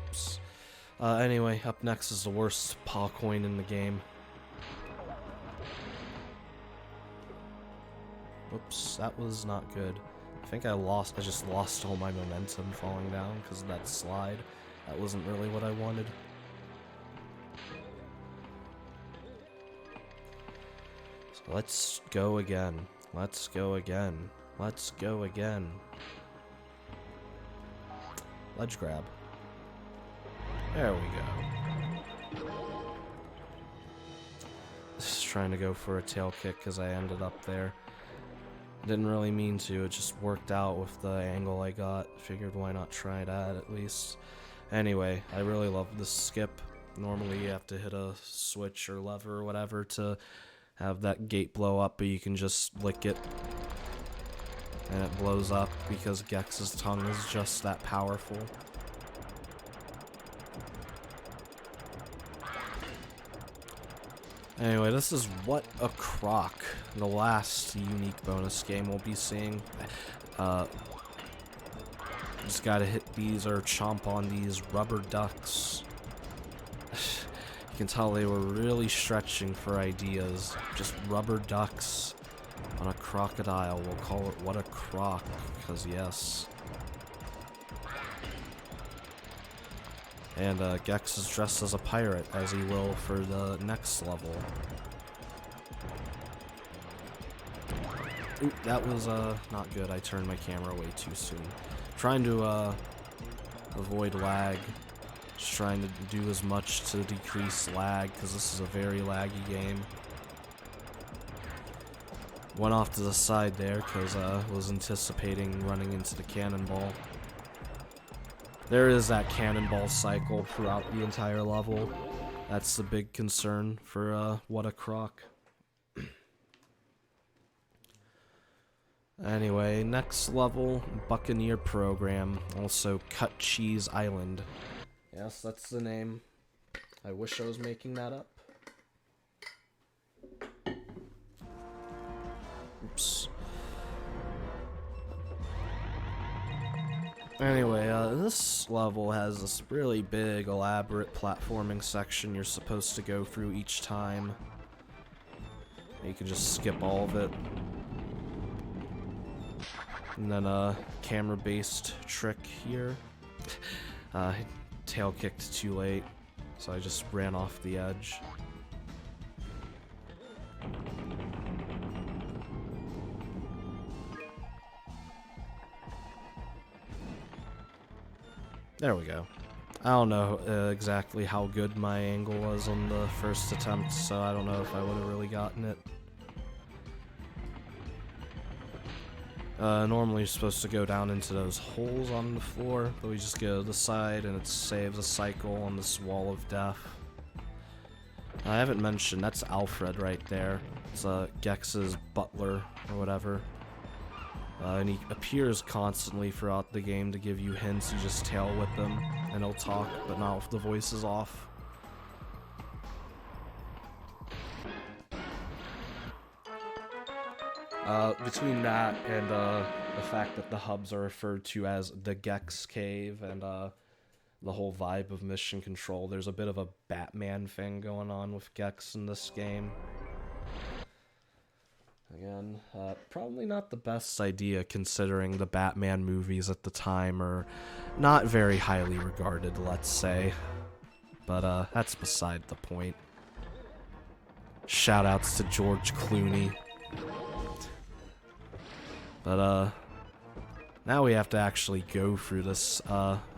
Oops. Anyway, up next is the worst paw coin in the game. Whoops, that was not good. I think I just lost all my momentum falling down because of that slide. That wasn't really what I wanted. So let's go again. Let's go again. Let's go again. Ledge grab. There we go. Just trying to go for a tail kick because I ended up there. Didn't really mean to, it just worked out with the angle I got. Figured why not try that at least. Anyway, I really love this skip. Normally you have to hit a switch or lever or whatever to have that gate blow up, but you can just lick it and it blows up because Gex's tongue is just that powerful. Anyway, this is What a Crock, the last unique bonus game we'll be seeing. Just gotta hit these or chomp on these rubber ducks. You can tell they were really stretching for ideas. Just rubber ducks on a crocodile. We'll call it What a Crock, because yes. And Gex is dressed as a pirate, as he will for the next level. Ooh, that was not good. I turned my camera way too soon. Trying to avoid lag. Just trying to do as much to decrease lag, because this is a very laggy game. Went off to the side there, because I was anticipating running into the cannonball. There is that cannonball cycle throughout the entire level. That's the big concern for What a Crock. Anyway, next level, Buccaneer Program, also Cut Cheese Island. Yes, that's the name. I wish I was making that up. Oops. Anyway, this level has this really big, elaborate platforming section you're supposed to go through each time. You can just skip all of it. And then a camera-based trick here. Tail kicked too late, so I just ran off the edge. There we go. I don't know exactly how good my angle was on the first attempt, so I don't know if I would have really gotten it. Normally you're supposed to go down into those holes on the floor, but we just go to the side and it saves a cycle on this wall of death. I haven't mentioned, that's Alfred right there. It's Gex's butler, or whatever. And he appears constantly throughout the game to give you hints. You just tail whip him, and he'll talk, but not with the voices off. Between that and the fact that the hubs are referred to as the Gex Cave and the whole vibe of mission control, there's a bit of a Batman thing going on with Gex in this game. Again, probably not the best idea considering the Batman movies at the time are not very highly regarded, let's say. But that's beside the point. Shoutouts to George Clooney. But, now we have to actually go through this,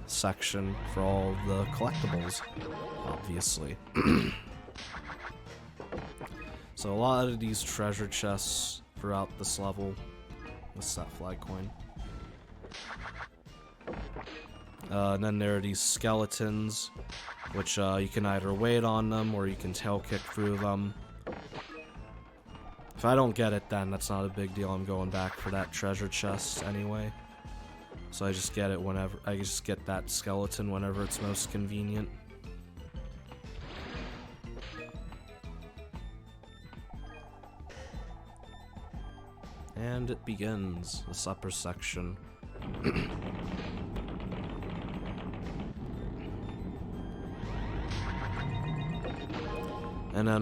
section for all the collectibles, obviously. So a lot of these treasure chests throughout this level. What's that flag coin? And then there are these skeletons, which you can either wait on them or you can tail kick through them. If I don't get it, then that's not a big deal. I'm going back for that treasure chest anyway. So I just get it whenever, I just get that skeleton whenever it's most convenient. And it begins, this upper section. And then,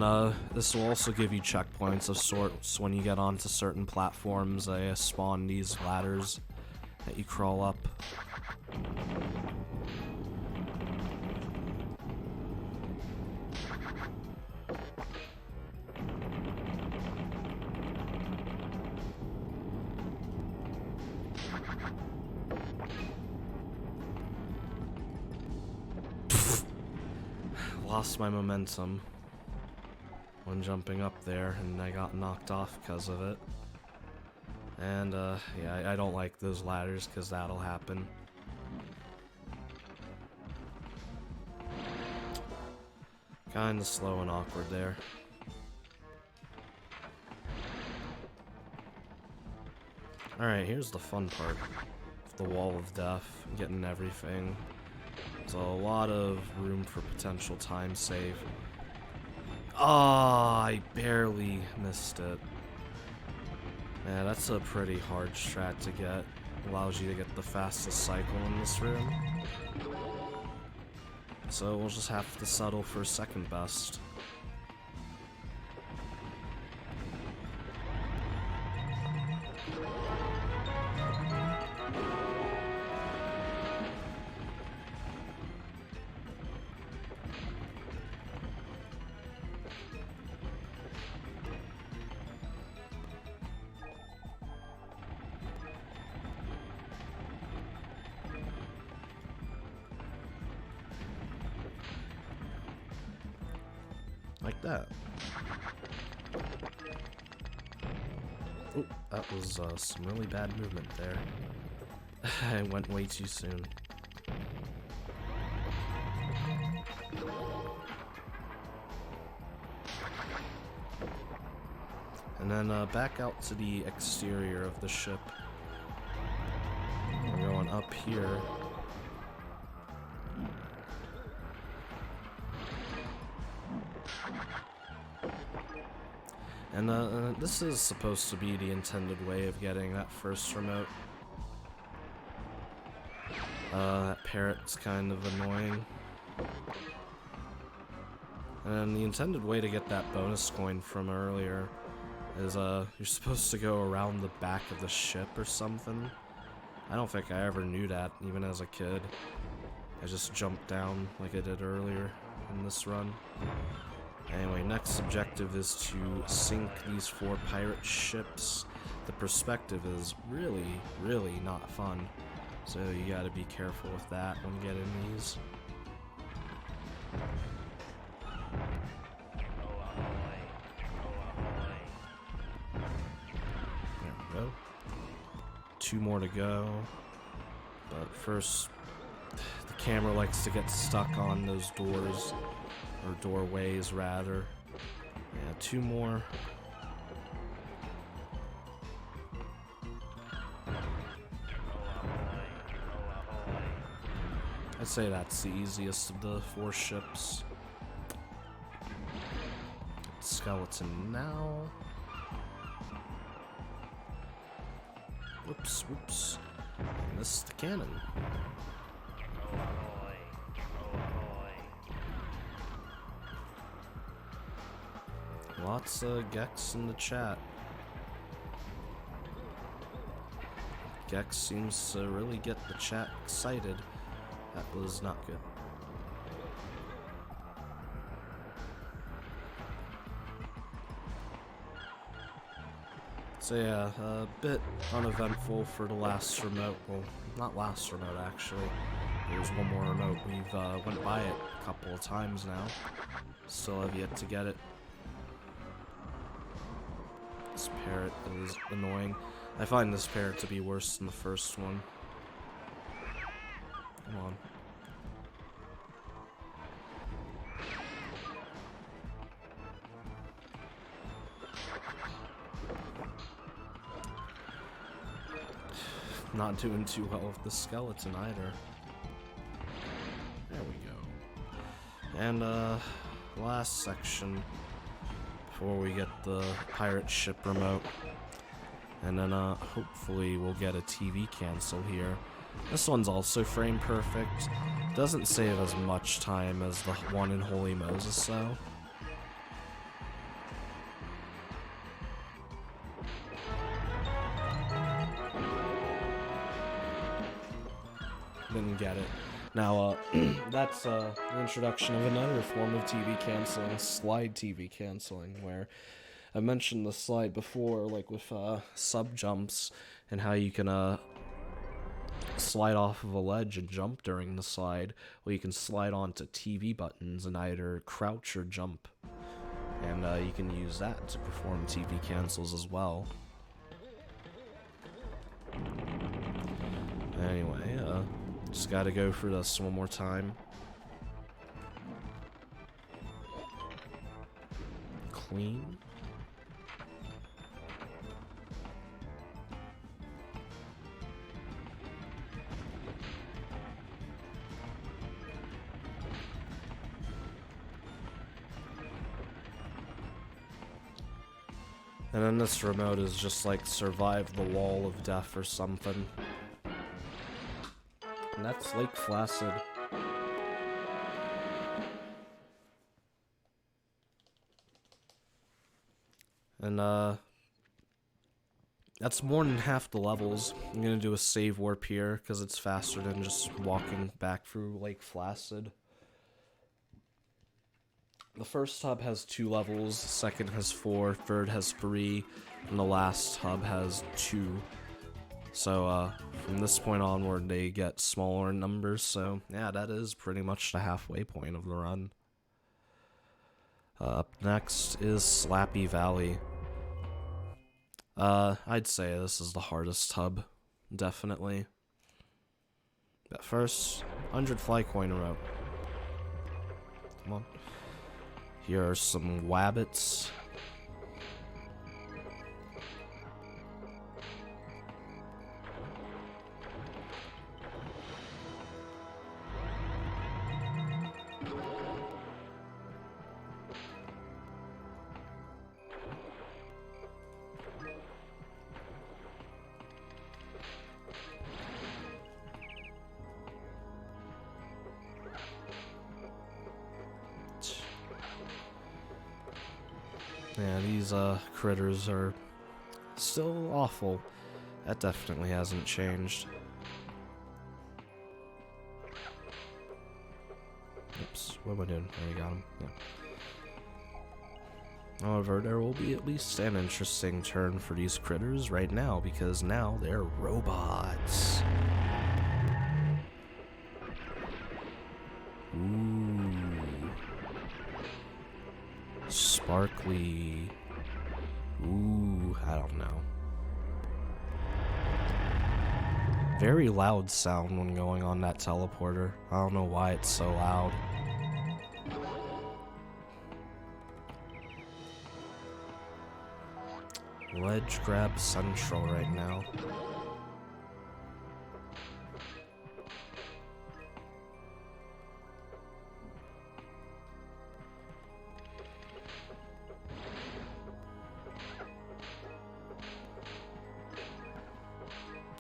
this will also give you checkpoints of sorts. When you get onto certain platforms, they spawn these ladders that you crawl up. Lost my momentum when jumping up there, and I got knocked off because of it. And, yeah, I don't like those ladders, because that'll happen. Kinda slow and awkward there. Alright, here's the fun part. The Wall of Death, getting everything. There's a lot of room for potential time save. Ah, I barely missed it. Yeah, that's a pretty hard strat to get. Allows you to get the fastest cycle in this room. So we'll just have to settle for second best. Like that. Oh, that was some really bad movement there. I went way too soon. And then back out to the exterior of the ship. We're going up here. And this is supposed to be the intended way of getting that first remote. That parrot's kind of annoying. And the intended way to get that bonus coin from earlier is you're supposed to go around the back of the ship or something. I don't think I ever knew that, even as a kid. I just jumped down like I did earlier in this run. Anyway, next objective is to sink these 4 pirate ships. The perspective is really, really not fun, so you gotta be careful with that when getting these. There we go. 2 more to go, but first, the camera likes to get stuck on those doors. Or doorways, rather. Yeah, 2 more. I'd say that's the easiest of the 4 ships. Skeleton now. Whoops, whoops. I missed the cannon. Lots of Gex in the chat. Gex seems to really get the chat excited. That was not good. So yeah, a bit uneventful for the last remote. Well, not last remote actually. There's one more remote. We've went by it a couple of times now. Still have yet to get it. This parrot is annoying. I find this parrot to be worse than the first one. Come on. Not doing too well with the skeleton either. There we go. And last section before we get the pirate ship remote. And then hopefully we'll get a TV cancel here. This one's also frame perfect. Doesn't save as much time as the one in Holy Moses though. Didn't get it. Now, that's the introduction of another form of TV canceling, slide TV canceling, where I mentioned the slide before, like with sub jumps, and how you can slide off of a ledge and jump during the slide. Well, you can slide onto TV buttons and either crouch or jump, and you can use that to perform TV cancels as well. Anyway, just gotta go through this one more time. Clean. And then this remote is just like survive the wall of death or something. And that's Lake Placid. And that's more than half the levels. I'm gonna do a save warp here because it's faster than just walking back through Lake Placid. The first hub has 2 levels, the second has 4, third has 3, and the last hub has 2. So, from this point onward, they get smaller in numbers, so, yeah, that is pretty much the halfway point of the run. Up next is Slappy Valley. I'd say this is the hardest hub, definitely. But first, 100 fly coin route. Come on. Here are some wabbits. Yeah, these critters are still awful. That definitely hasn't changed. Oops, what am I doing? There we got him. Yeah. However, there will be at least an interesting turn for these critters right now, because now they're robots. Ooh. Sparkly. Ooh, I don't know. Very loud sound when going on that teleporter. I don't know why it's so loud. Ledge grab central right now.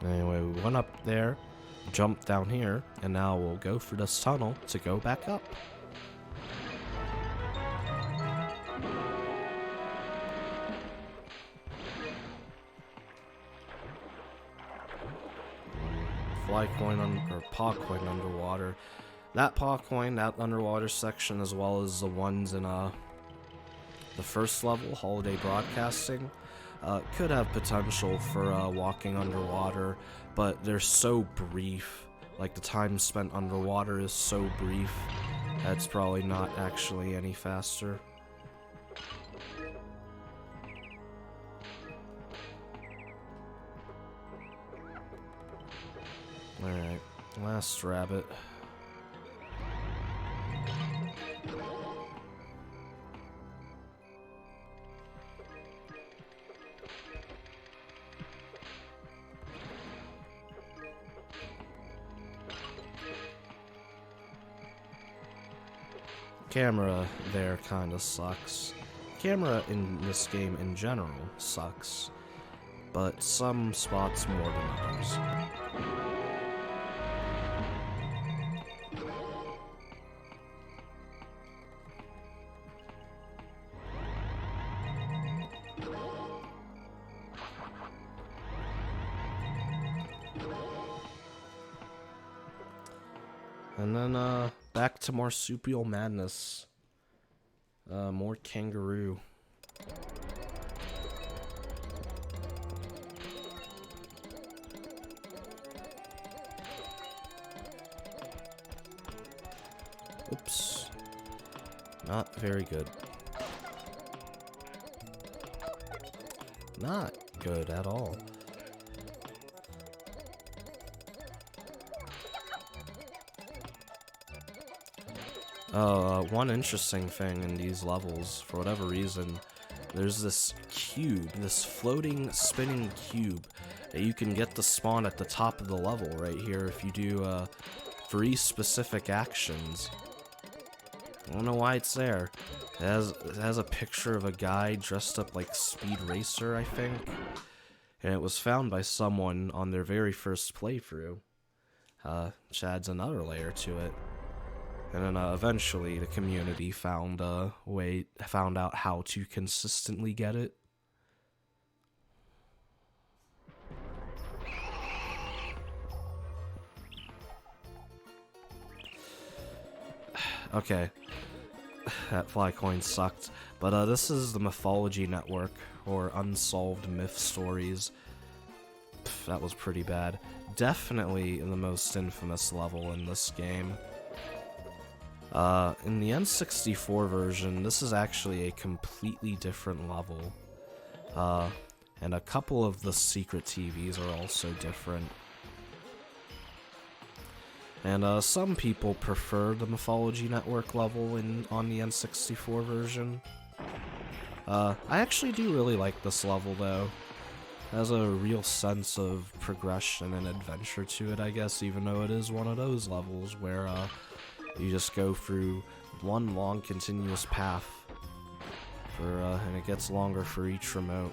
Anyway, we went up there, jumped down here, and now we'll go through this tunnel to go back up. Fly coin or paw coin underwater. That paw coin, that underwater section, as well as the ones in the first level, Holiday Broadcasting, could have potential for walking underwater, but they're so brief. Like, the time spent underwater is so brief, that's probably not actually any faster. Alright, last rabbit. Camera there kinda sucks. Camera in this game in general sucks, but some spots more than others. And then, back to marsupial madness. More kangaroo. Oops. Not very good. Not good at all. One interesting thing in these levels, for whatever reason, there's this cube, this floating, spinning cube, that you can get to spawn at the top of the level right here if you do, 3 specific actions. I don't know why it's there. It has a picture of a guy dressed up like Speed Racer, I think, and it was found by someone on their very first playthrough, which adds another layer to it. And then eventually the community found out how to consistently get it. Okay, that fly coin sucked, but this is the Mythology Network, or Unsolved Myth Stories. Pff, that was pretty bad. Definitely the most infamous level in this game. In the N64 version, this is actually a completely different level. And a couple of the secret TVs are also different. And some people prefer the Mythology Network level on the N64 version. I actually do really like this level, though. It has a real sense of progression and adventure to it, I guess, even though it is one of those levels where, you just go through one long continuous path, and it gets longer for each remote.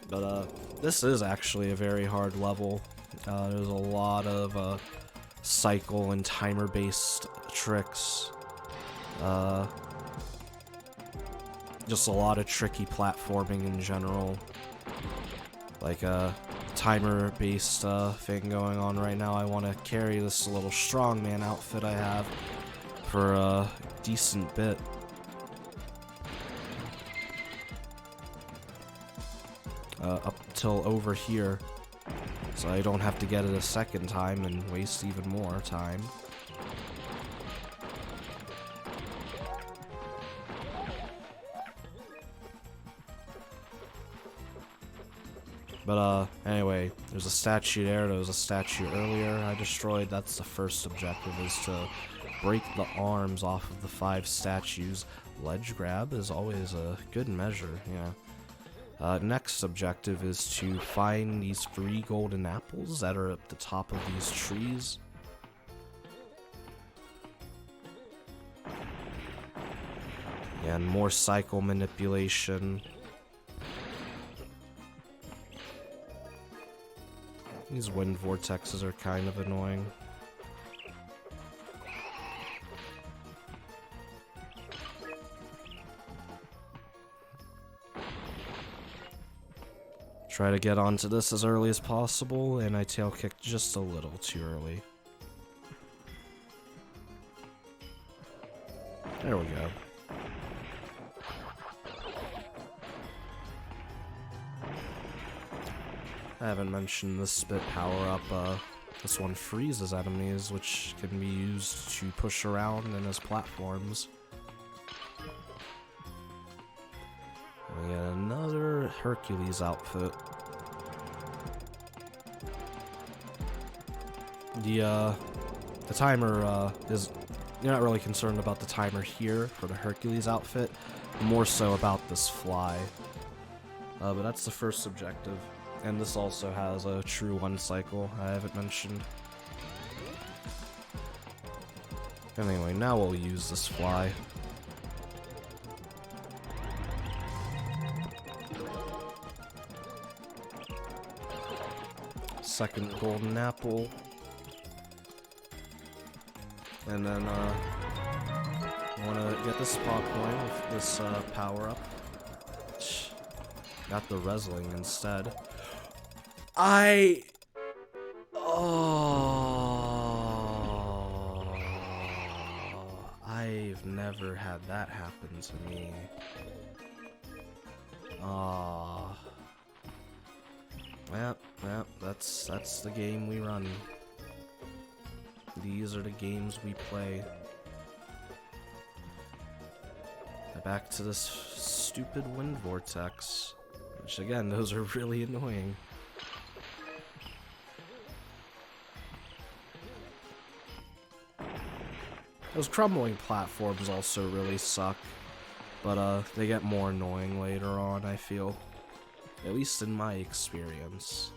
But this is actually a very hard level. There's a lot of cycle and timer-based tricks. Just a lot of tricky platforming in general. Like timer-based thing going on right now. I want to carry this little strongman outfit I have for a decent bit. Up till over here, so I don't have to get it a second time and waste even more time. But anyway, there's a statue there. There was a statue earlier I destroyed. That's the first objective, is to break the arms off of the 5 statues. Ledge grab is always a good measure, yeah. Next objective is to find these 3 golden apples that are at the top of these trees. And more cycle manipulation. These wind vortexes are kind of annoying. Try to get onto this as early as possible, and I tail kicked just a little too early. There we go. I haven't mentioned this spit power-up. This one freezes enemies, which can be used to push around and as platforms. And we get another Hercules outfit. The timer is... You're not really concerned about the timer here for the Hercules outfit, more so about this fly. But that's the first objective. And this also has a true one cycle I haven't mentioned. Anyway, now we'll use this fly. Second golden apple. And then, I want to get this spot coin with this, power-up. Got the wrestling instead. I've never had that happen to me. Yep, that's the game we run. These are the games we play. Back to this stupid wind vortex. Which again, those are really annoying. Those crumbling platforms also really suck. But they get more annoying later on, I feel. At least in my experience.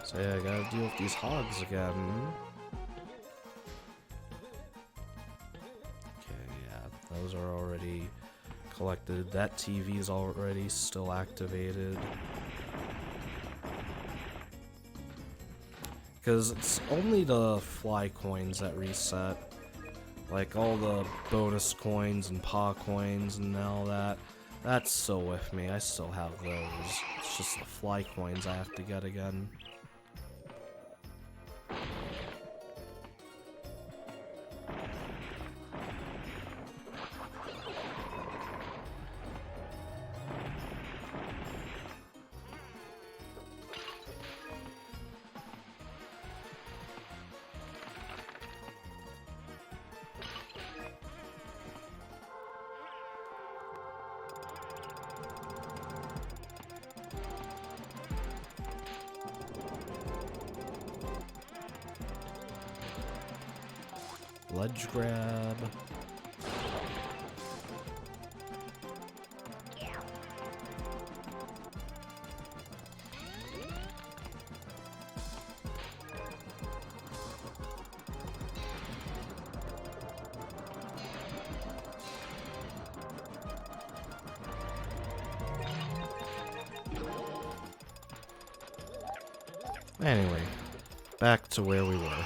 So yeah, I gotta deal with these hogs again. Okay, yeah, those are already collected. That TV is already still activated. Because it's only the fly coins that reset. Like all the bonus coins and paw coins and all that. That's still with me. I still have those. It's just the fly coins I have to get again. Ledge grab. Anyway, back to where we were.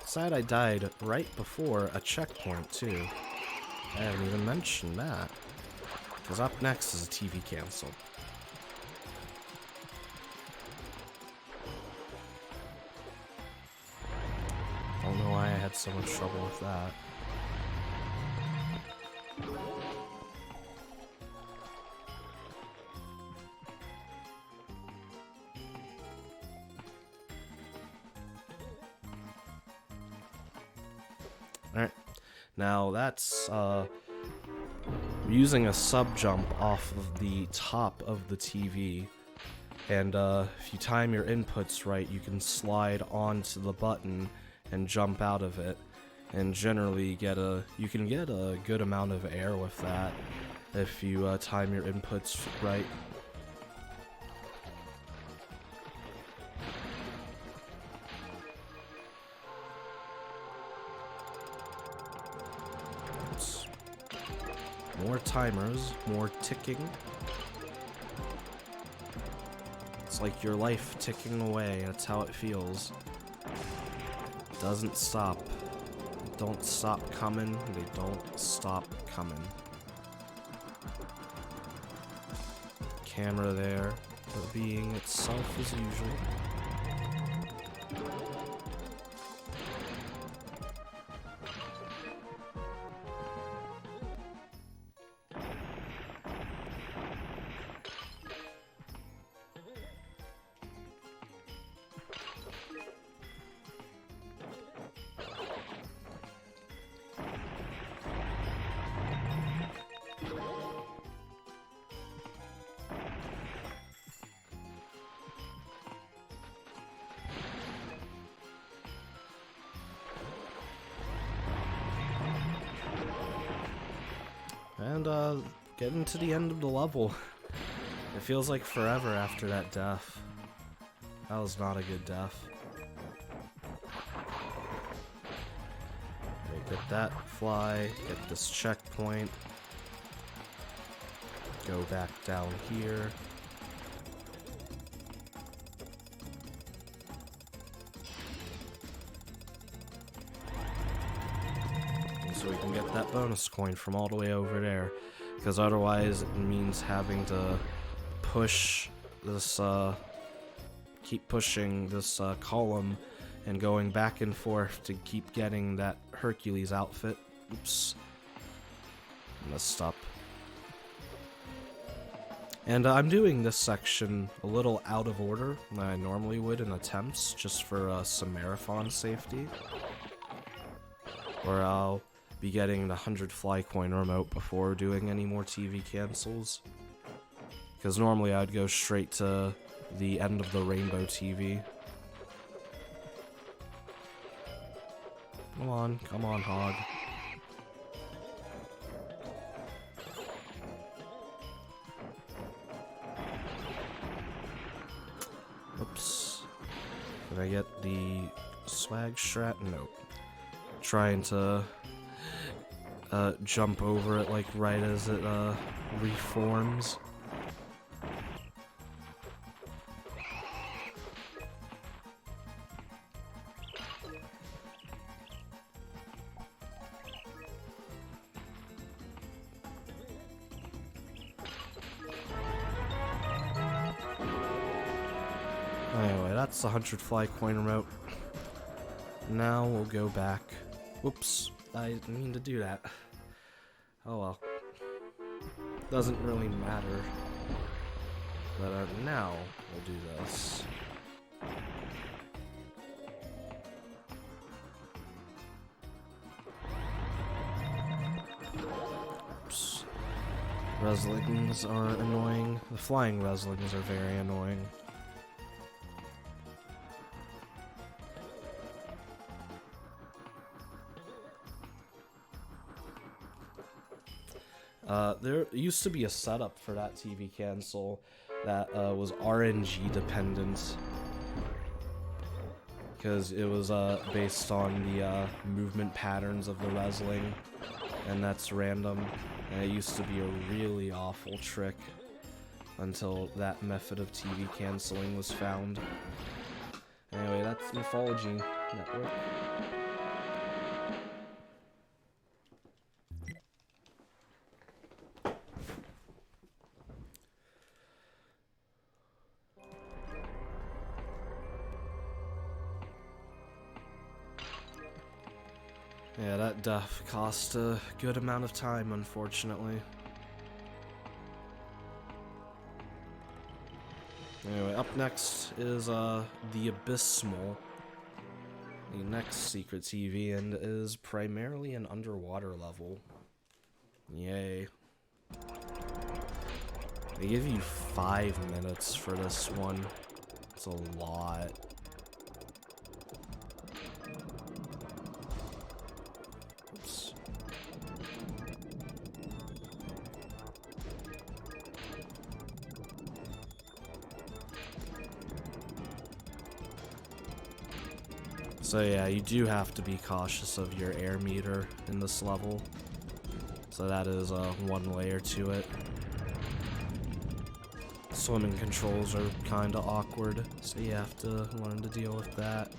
Sad I died right before a checkpoint too. I haven't even mentioned that. Because up next is a TV cancel. Don't know why I had so much trouble with that. Alright, now that's, using a sub jump off of the top of the TV. And if you time your inputs right, you can slide onto the button and jump out of it. And generally you can get a good amount of air with that if you time your inputs right. Oops. More timers, more ticking. It's like your life ticking away, that's how it feels. It doesn't stop. Don't stop coming, they don't stop coming. Camera there, being itself as usual. And getting to the end of the level. It feels like forever after that death. That was not a good death. Okay, get that fly, get this checkpoint. Go back down here. So we can get that bonus coin from all the way over there, because otherwise it means having to push this, keep pushing this column and going back and forth to keep getting that Hercules outfit. Oops. Messed up. And I'm doing this section a little out of order than I normally would in attempts, just for some marathon safety. Or I'll be getting the 100 fly coin remote before doing any more TV cancels. Because normally I'd go straight to the end of the rainbow TV. Come on, Hog. Oops. Did I get the swag strat? Nope. Trying to jump over it like right as it reforms. Anyway, that's the 100 fly coin remote. Now we'll go back. Whoops, I didn't mean to do that. Oh well. Doesn't really matter. But now we'll do this. Oops. Reslings are annoying. The flying reslings are very annoying. There used to be a setup for that TV cancel that was RNG dependent, because it was based on the movement patterns of the wrestling, and that's random, and it used to be a really awful trick until that method of TV canceling was found. Anyway, that's Mythology Network. Yeah, that death cost a good amount of time, unfortunately. Anyway, up next is the Abysmal, the next secret TV, and is primarily an underwater level. Yay. They give you 5 minutes for this one. It's a lot. Oops. So yeah, you do have to be cautious of your air meter in this level. So that is one layer to it. Swimming controls are kinda awkward, so you have to learn to deal with that.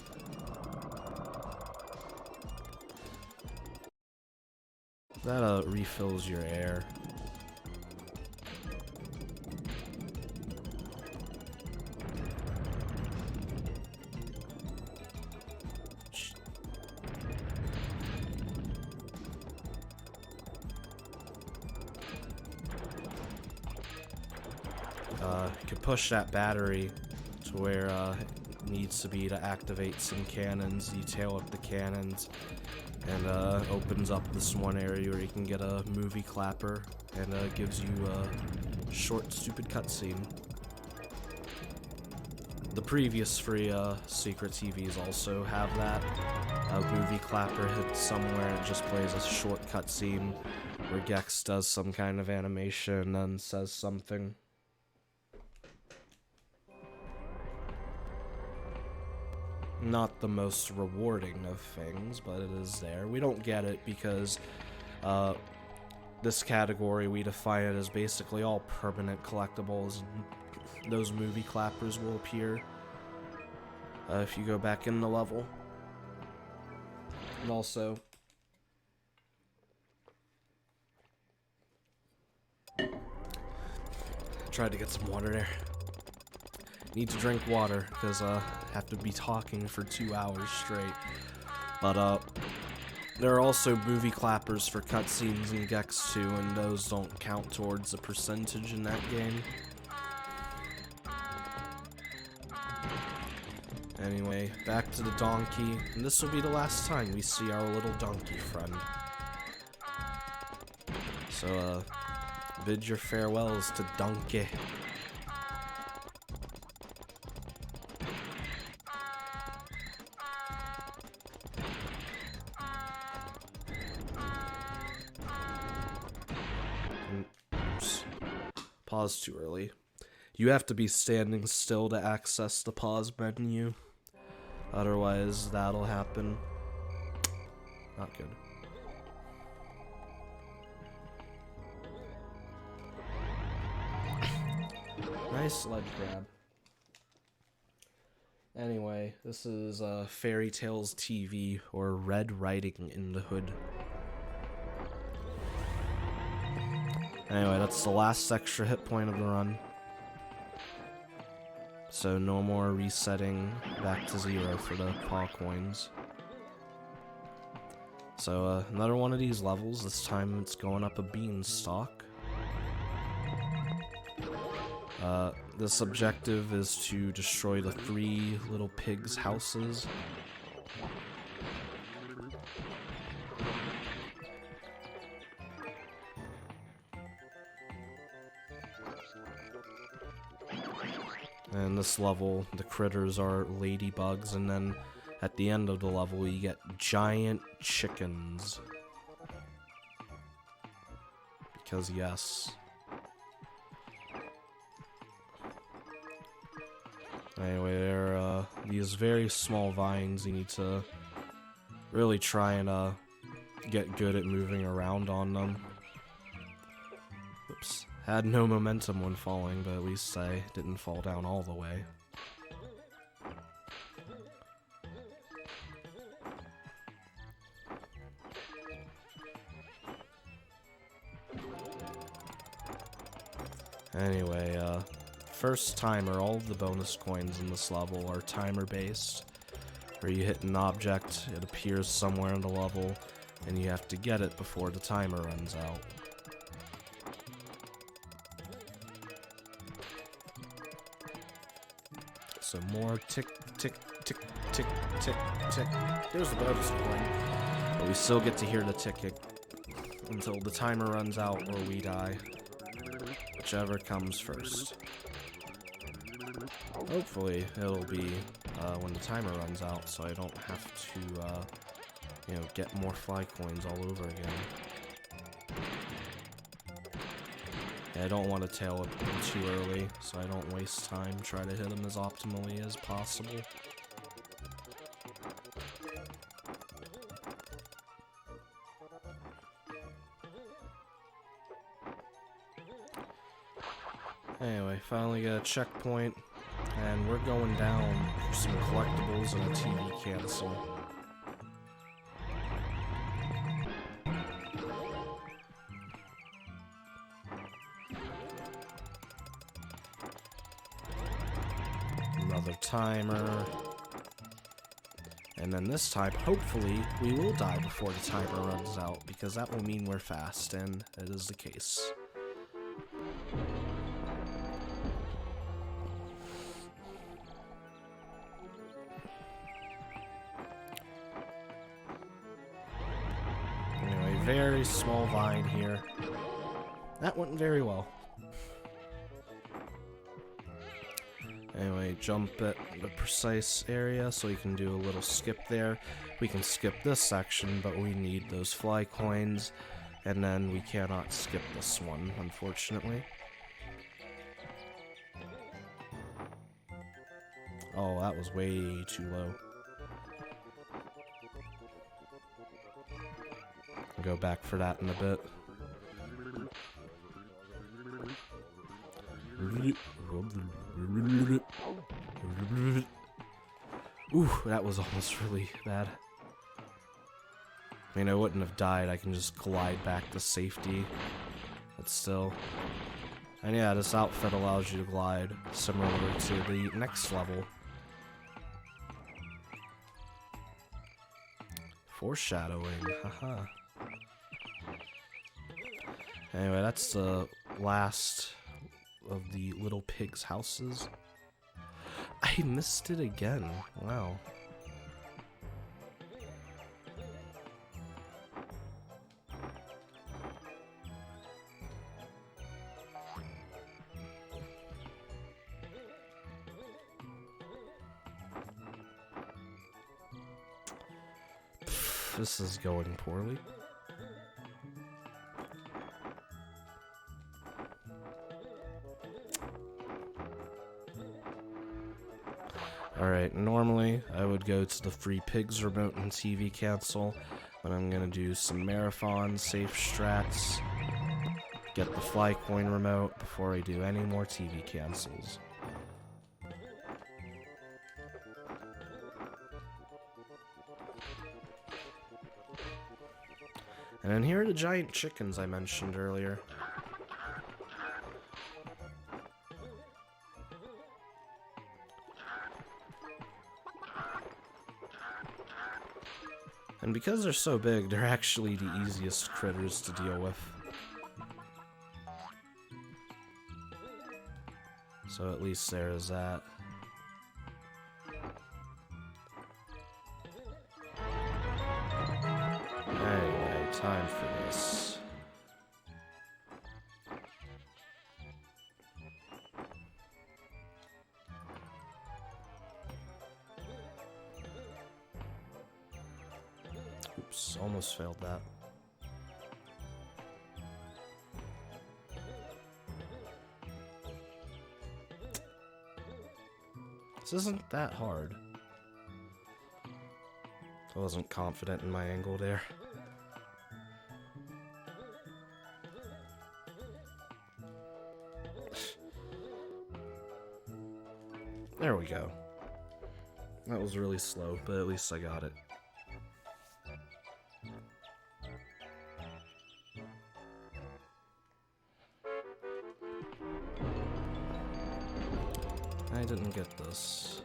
That refills your air. You can push that battery to where it needs to be to activate some cannons. You tail up the cannons, and opens up this one area where you can get a movie clapper, and gives you a short, stupid cutscene. The previous free secret TVs also have that. A movie clapper hits somewhere, it just plays a short cutscene where Gex does some kind of animation and says something. Not the most rewarding of things, but it is there. We don't get it because this category, we define it as basically all permanent collectibles, and those movie clappers will appear if you go back in the level. And also, tried to get some water there. Need to drink water because have to be talking for 2 hours straight. But there are also movie clappers for cutscenes in Gex 2, and those don't count towards the percentage in that game. Anyway, back to the donkey, and this will be the last time we see our little donkey friend. So bid your farewells to Donkey. Oops. Pause too early. You have to be standing still to access the pause menu. Otherwise, that'll happen. Not good. Nice ledge grab. Anyway, this is Fairy Tales TV, or Red Riding in the Hood. Anyway, that's the last extra hit point of the run. So no more resetting back to 0 for the paw coins. So another one of these levels, this time it's going up a beanstalk. This objective is to destroy the 3 little pigs' houses. And this level, the critters are ladybugs, and then at the end of the level you get giant chickens. Because yes. Anyway, there are these very small vines. You need to really try and get good at moving around on them. Oops. Had no momentum when falling, but at least I didn't fall down all the way. Anyway, first timer, all of the bonus coins in this level are timer based, where you hit an object, it appears somewhere in the level, and you have to get it before the timer runs out. So more tick, tick, tick, tick, tick, tick. There's the bonus coin. But we still get to hear the ticking. until the timer runs out or we die. Whichever comes first. Hopefully, it'll be when the timer runs out, so I don't have to, you know, get more fly coins all over again. Yeah, I don't want to tail it too early, so I don't waste time. Try to hit him as optimally as possible. Anyway, finally got a checkpoint, and we're going down for some collectibles and a TV cancel. Another timer. And then this time, hopefully, we will die before the timer runs out, because that will mean we're fast, and it is the case. Anyway, very small vine here. That went very well. Anyway, jump at the precise area so we can do a little skip there. We can skip this section, but we need those fly coins, and then we cannot skip this one, unfortunately. Oh, that was way too low. I'll go back for that in a bit. Ooh, that was almost really bad. I mean, I wouldn't have died. I can just glide back to safety. But still. And yeah, this outfit allows you to glide, similar to the next level. Foreshadowing, haha. Anyway, that's the last of the little pig's houses. I missed it again. Wow. This is going poorly. Alright, normally I would go to the free pigs remote and TV cancel, but I'm gonna do some marathon safe strats, get the fly coin remote before I do any more TV cancels. And then here are the giant chickens I mentioned earlier. And because they're so big, they're actually the easiest critters to deal with. So at least there is that. Anyway, time for this. Oops, almost failed that. This isn't that hard. I wasn't confident in my angle there. There we go. That was really slow, but at least I got it. I didn't get this.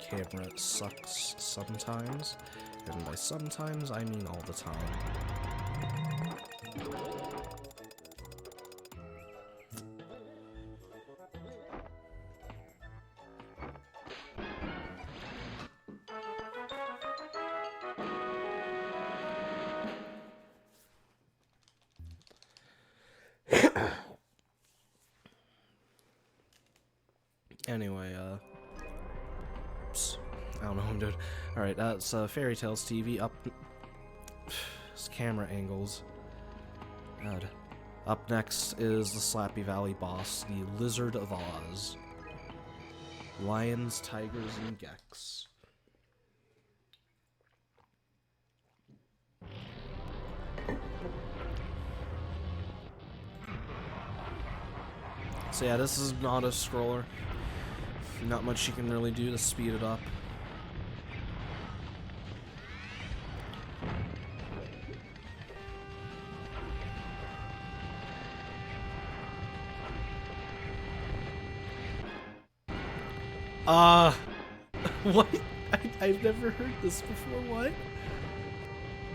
Camera sucks sometimes, and by sometimes I mean all the time. Anyway, oops, I don't know what I'm doing. Alright, that's Fairy Tales TV. Up. It's camera angles. God. Up next is the Slappy Valley boss, the Lizard of Oz. Lions, tigers, and gecks. So yeah, this is not a scroller. Not much you can really do to speed it up. What? I've never heard this before. What?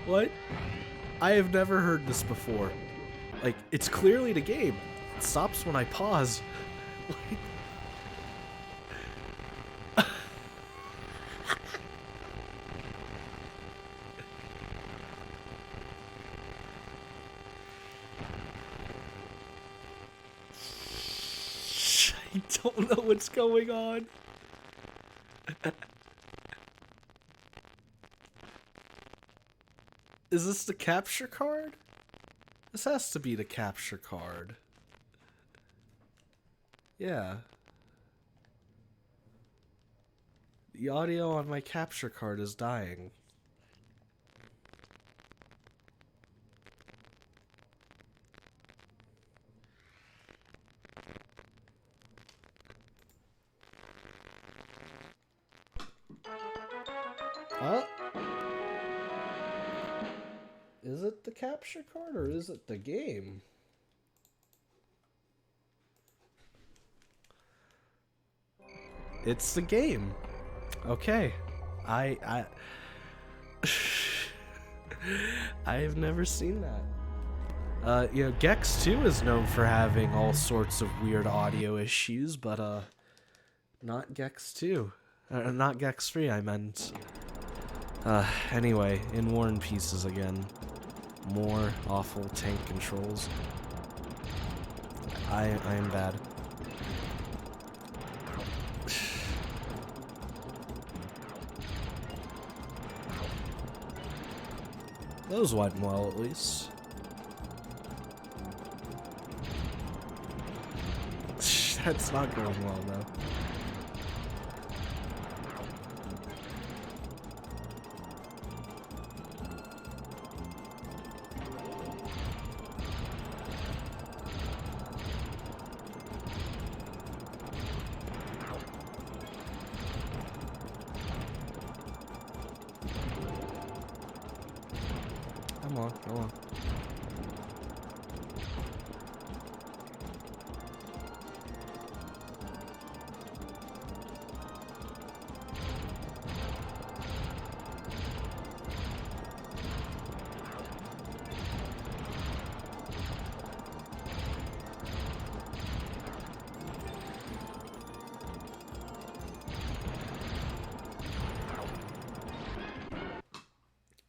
What? I have never heard this before. Like, it's clearly the game. It stops when I pause. I don't know what's going on. Is this the capture card? This has to be the capture card. Yeah. The audio on my capture card is dying. Huh? Is it the capture card or is it the game? It's the game. Okay. I've never seen that. You know, Gex 2 is known for having all sorts of weird audio issues, but not Gex 2. Not Gex 3, I meant. Anyway, in War and Pieces again. More awful tank controls. I am bad. Those went well, at least. That's not going well, though. Come on, come on.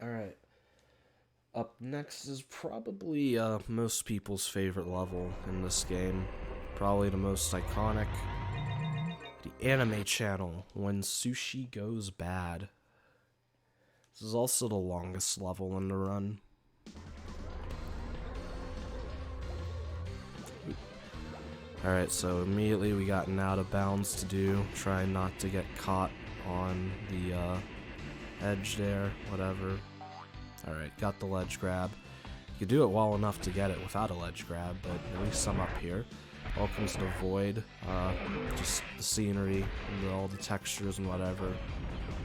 Alright. Up next is probably most people's favorite level in this game. Probably the most iconic. The anime channel, When Sushi Goes Bad. This is also the longest level in the run. Alright, so immediately we got an out of bounds to do. Try not to get caught on the edge there, whatever. Alright, got the ledge grab. You could do it well enough to get it without a ledge grab, but at least I'm up here. All comes to the void, just the scenery, and all the textures and whatever.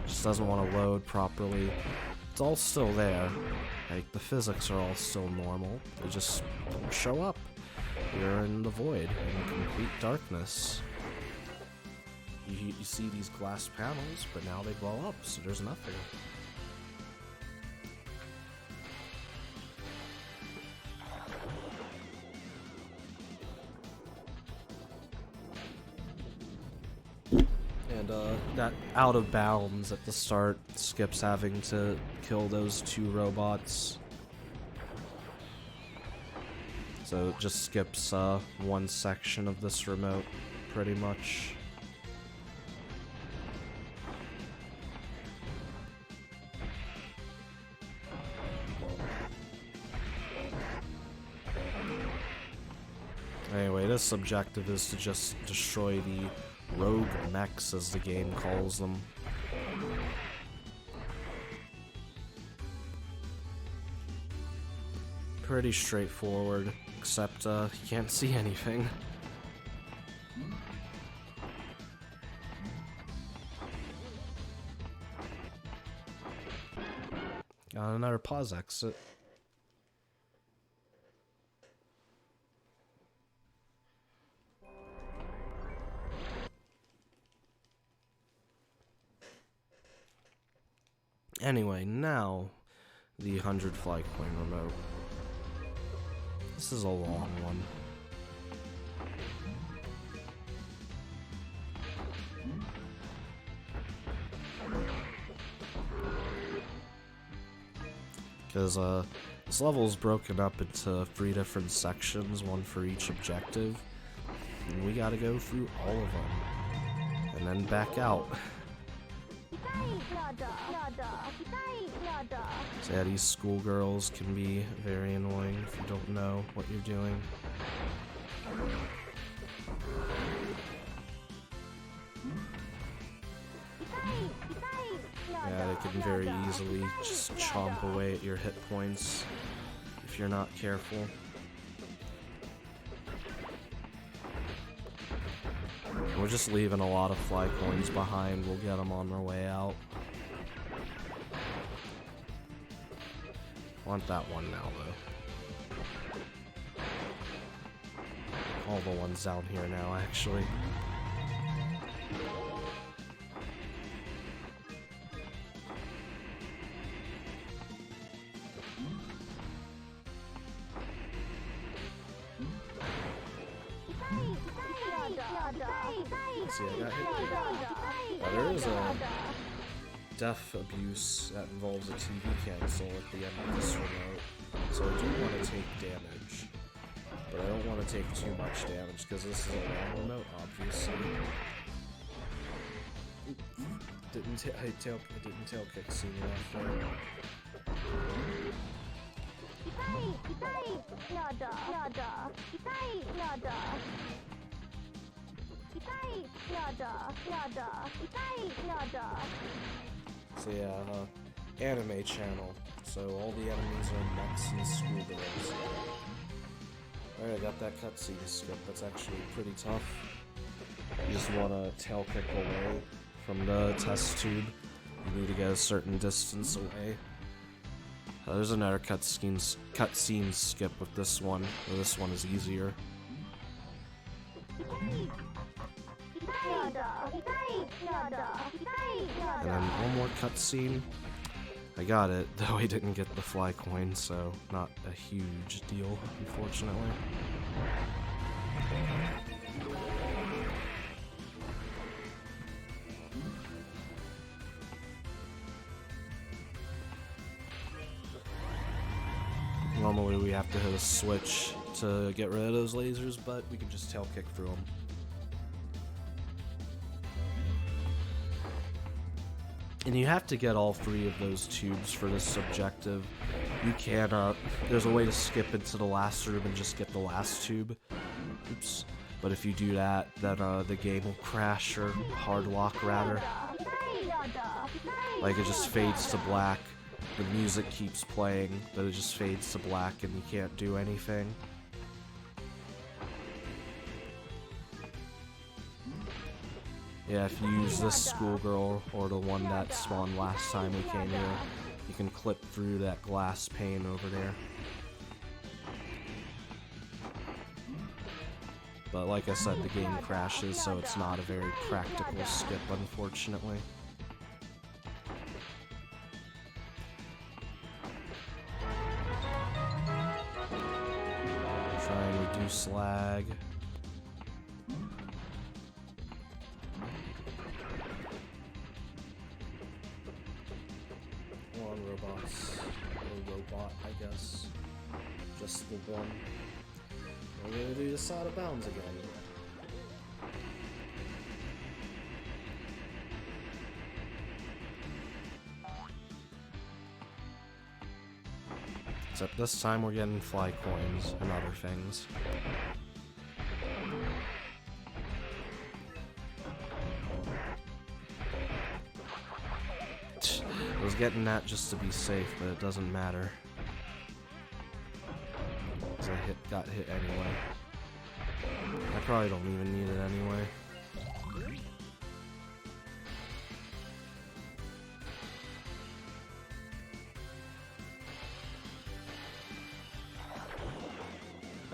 Just doesn't want to load properly. It's all still there. Like, the physics are all still normal. They just don't show up. You're in the void, in complete darkness. You see these glass panels, but now they blow up, so there's nothing. And that out of bounds at the start skips having to kill those two robots. So it just skips one section of this remote, pretty much. this objective is to just destroy the rogue mechs, as the game calls them. Pretty straightforward, except you can't see anything. Got another pause exit. Anyway, now the 100 fly coin remote. This is a long one. Because this level is broken up into 3 different sections, one for each objective, and we gotta go through all of them, and then back out. So yeah, these schoolgirls can be very annoying if you don't know what you're doing. Yeah, they can very easily just chomp away at your hit points if you're not careful. We're just leaving a lot of fly coins behind. We'll get them on their way out. Want that one now, though. All the ones down here now, actually. See, I got hit. Now, there is a death abuse that involves a TV cancel at the end of this remote, so I do want to take damage, but I don't want to take too much damage because this is a long remote, obviously. I didn't tail kick soon enough there. So yeah, anime channel. So all the enemies are mechs and schoolgirls. Alright, I got that cutscene script. That's actually pretty tough. You just want to tail kick away from the test tube. You need to get a certain distance away. There's another cutscene skip with this one, where this one is easier. And then one more cutscene. I got it, though I didn't get the fly coin, so not a huge deal, unfortunately. Normally we have to hit a switch to get rid of those lasers, but we can just tail kick through them. And you have to get all 3 of those tubes for this objective. You can, there's a way to skip into the last room and just get the last tube. Oops. But if you do that, then the game will crash, or hard lock rather. Like, it just fades to black. The music keeps playing, but it just fades to black and you can't do anything. Yeah, if you use this schoolgirl, or the one that spawned last time we came here, you can clip through that glass pane over there. But like I said, the game crashes, so it's not a very practical skip, unfortunately. Try and reduce lag. Robots, or robot, I guess. Just the one. We're gonna do this out of bounds again. Except this time we're getting fly coins and other things. was getting that just to be safe, but it doesn't matter. Because I got hit anyway. I probably don't even need it anyway.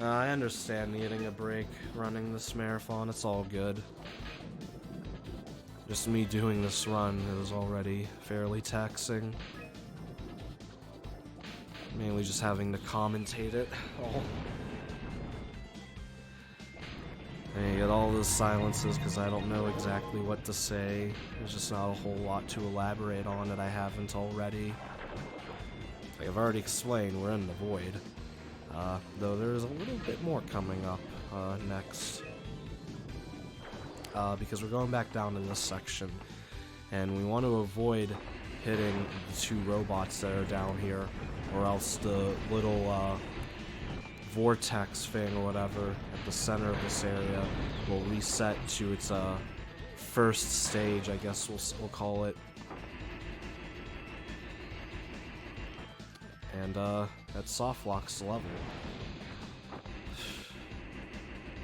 I understand needing a break running this marathon, it's all good. Just me doing this run is already fairly taxing. Mainly just having to commentate it all. And you get all those silences because I don't know exactly what to say. There's just not a whole lot to elaborate on that I haven't already. Like I've already explained, we're in the void. Though there's a little bit more coming up next. Because we're going back down in this section, and we want to avoid hitting the two robots that are down here, or else the little vortex thing or whatever at the center of this area will reset to its first stage, I guess we'll call it. And that soft locks the level.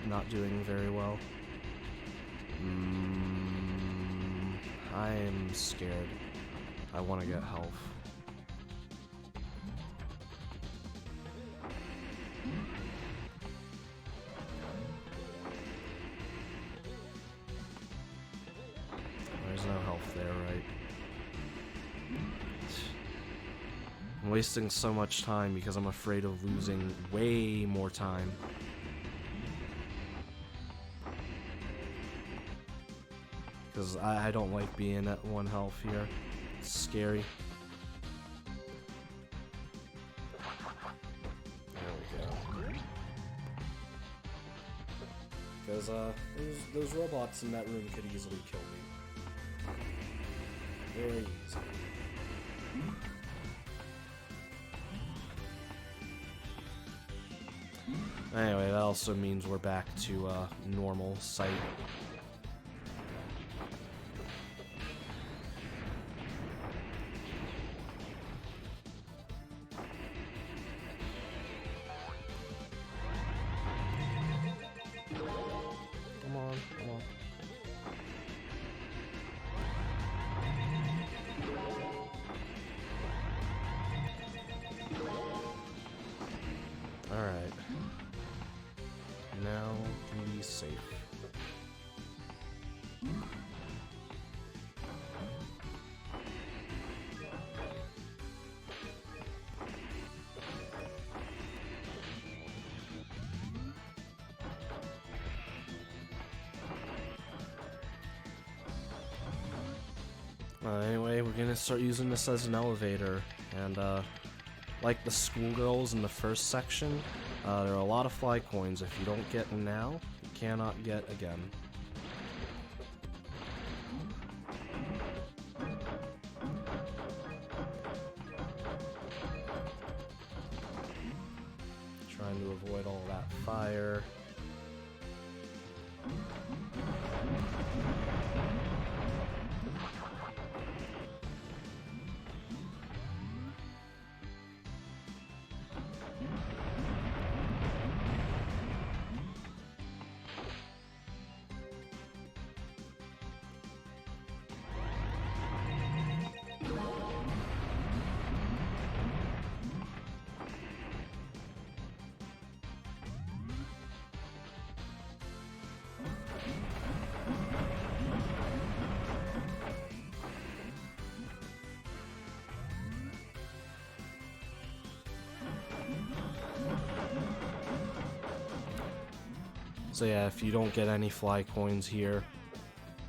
Not doing very well. I am scared. I want to get health. There's no health there, right? I'm wasting so much time because I'm afraid of losing way more time. Because I don't like being at 1 health here. It's scary. There we go. Because those robots in that room could easily kill me. Very easily. Anyway, that also means we're back to normal sight. Come on, come on. Alright. Now can be safe. Anyway, we're gonna start using this as an elevator, and like the schoolgirls in the first section, there are a lot of fly coins. If you don't get now, you cannot get again. Trying to avoid all that fire. So yeah, if you don't get any fly coins here,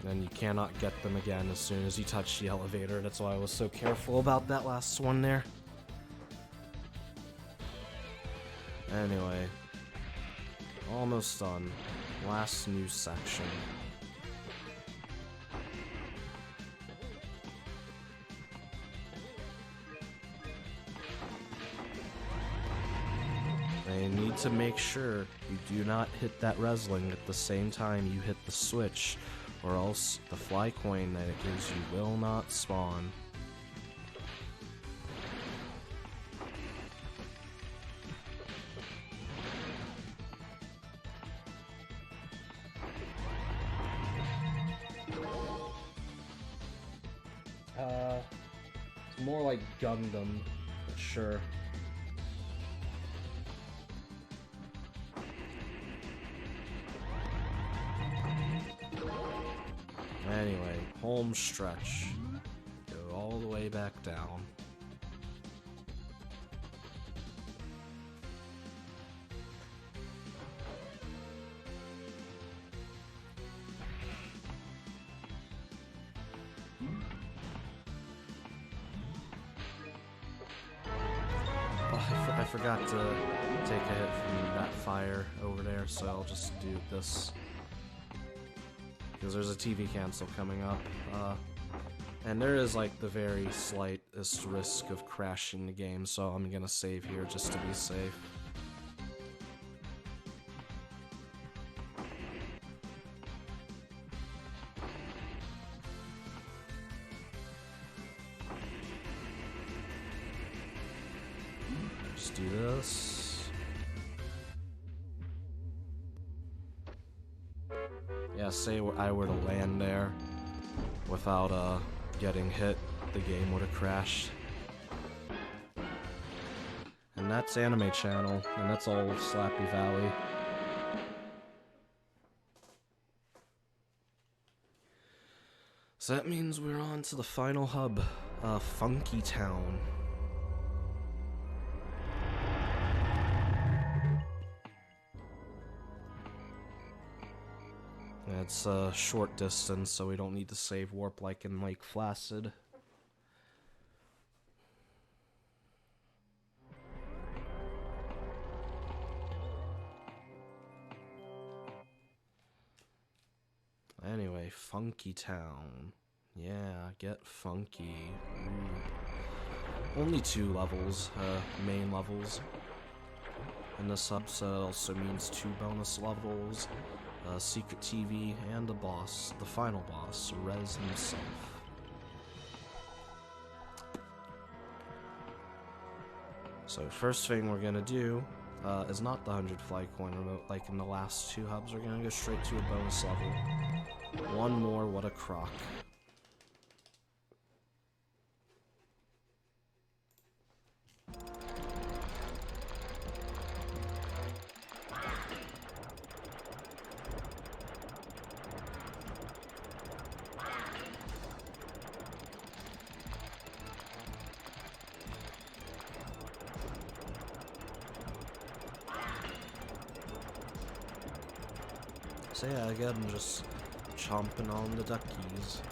then you cannot get them again as soon as you touch the elevator. That's why I was so careful about that last one there. Anyway, almost done. Last new section. You need to make sure you do not hit that wrestling at the same time you hit the switch, or else the fly coin that it gives you will not spawn. more like Gundam, sure. Anyway, home stretch. Go all the way back down. I forgot to take a hit from that fire over there, so I'll just do this. Because there's a TV cancel coming up. And there is like the very slightest risk of crashing the game, so I'm gonna save here just to be safe. Just do this. Yeah, say I were to land there without getting hit, the game would have crashed. And that's Anime Channel, and that's all of Slappy Valley. So that means we're on to the final hub, Funky Town. It's a short distance, so we don't need to save warp like in Lake Flaccid. Anyway, Funky Town. Yeah, get funky. Ooh. Only 2 levels, main levels. And this subset also means 2 bonus levels. Secret TV, and the boss, the final boss, Rez himself. So first thing we're gonna do is not the 100 fly coin remote like in the last 2 hubs. We're gonna go straight to a bonus level. One more, what a crock. So yeah, again, just chomping on the duckies.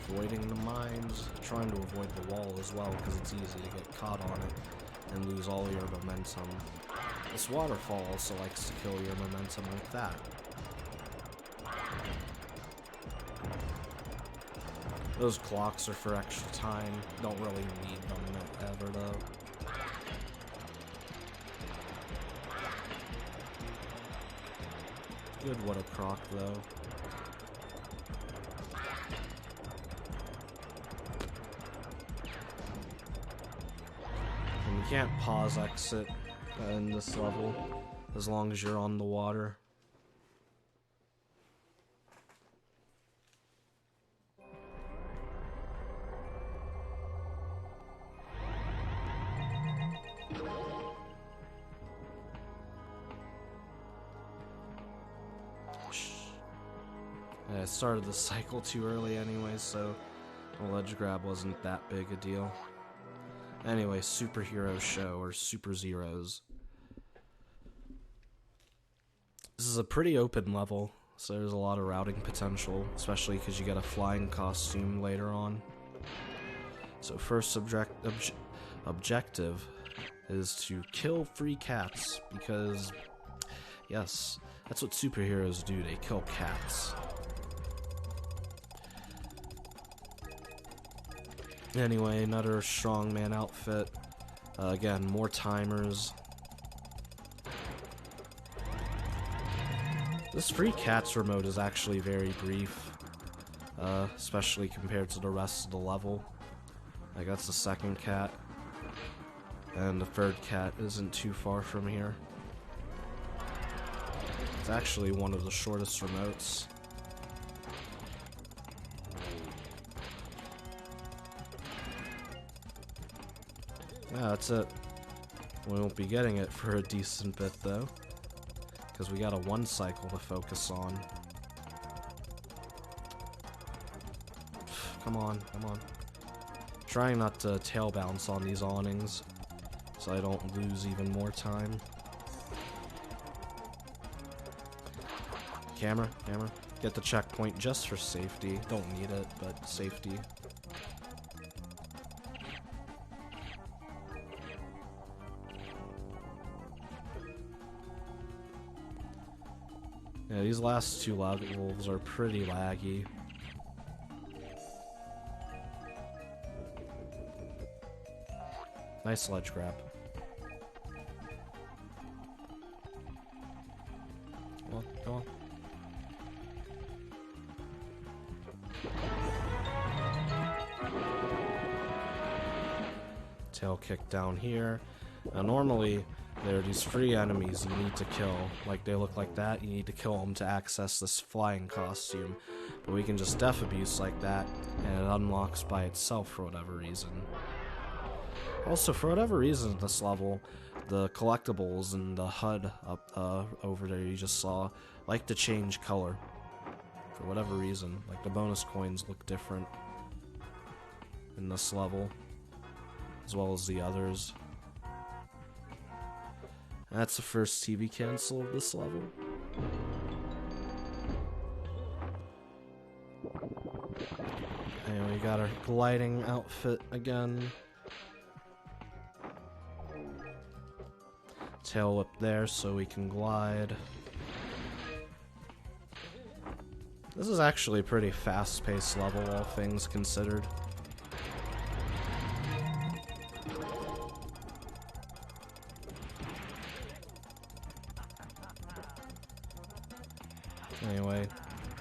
Avoiding the mines, trying to avoid the wall as well, because it's easy to get caught on it and lose all your momentum. This waterfall also likes to kill your momentum like that. Those clocks are for extra time, don't really need them ever though. Good, what a crock though. And you can't pause exit in this level as long as you're on the water. I started the cycle too early anyway, so the ledge grab wasn't that big a deal. Anyway, Superhero Show, or Super Zeros. This is a pretty open level, so there's a lot of routing potential, especially because you get a flying costume later on. So first objective is to kill free cats, because, yes, that's what superheroes do, they kill cats. Anyway, another strongman outfit. Again, more timers. This free cats remote is actually very brief, especially compared to the rest of the level. Like, that's the second cat, and the third cat isn't too far from here. It's actually one of the shortest remotes. Yeah, that's it. We won't be getting it for a decent bit, though. Because we got a 1 cycle to focus on. Come on, come on. Trying not to tail bounce on these awnings, so I don't lose even more time. Camera, camera. Get the checkpoint just for safety. Don't need it, but safety. Yeah, these last 2 levels are pretty laggy. Nice ledge grab. Come on, come on. Tail kick down here. Now normally, there are these free enemies you need to kill. Like, they look like that, you need to kill them to access this flying costume. But we can just death abuse like that, and it unlocks by itself for whatever reason. Also, for whatever reason, this level, the collectibles and the HUD up over there you just saw like to change color. For whatever reason. Like, the bonus coins look different in this level, as well as the others. That's the first TV cancel of this level. And we got our gliding outfit again. Tail whip there so we can glide. This is actually a pretty fast-paced level, all things considered. Anyway,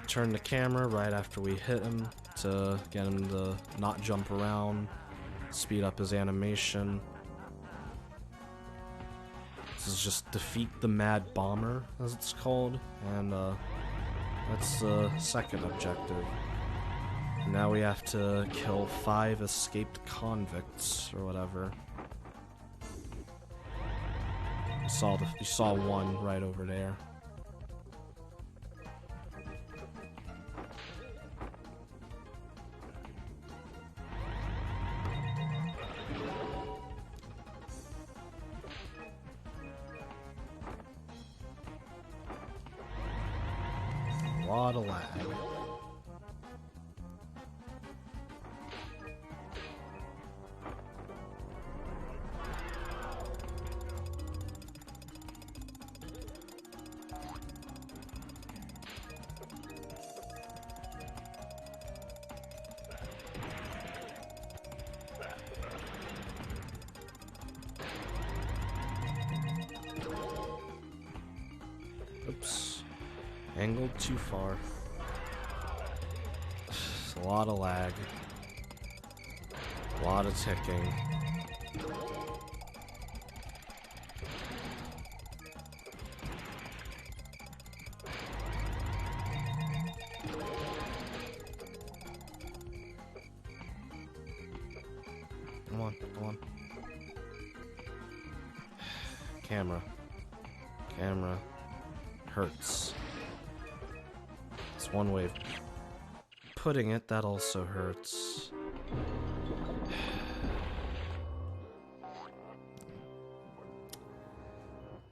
turn the camera right after we hit him to get him to not jump around, speed up his animation. This is just defeat the Mad Bomber, as it's called, and that's the second objective. Now we have to kill 5 escaped convicts, or whatever. You saw one right over there. A lot of lag. Oops. Angled too far. It's a lot of lag. A lot of ticking. Come on, come on. Camera. Camera. Hurts. It's one way of putting it, that also hurts.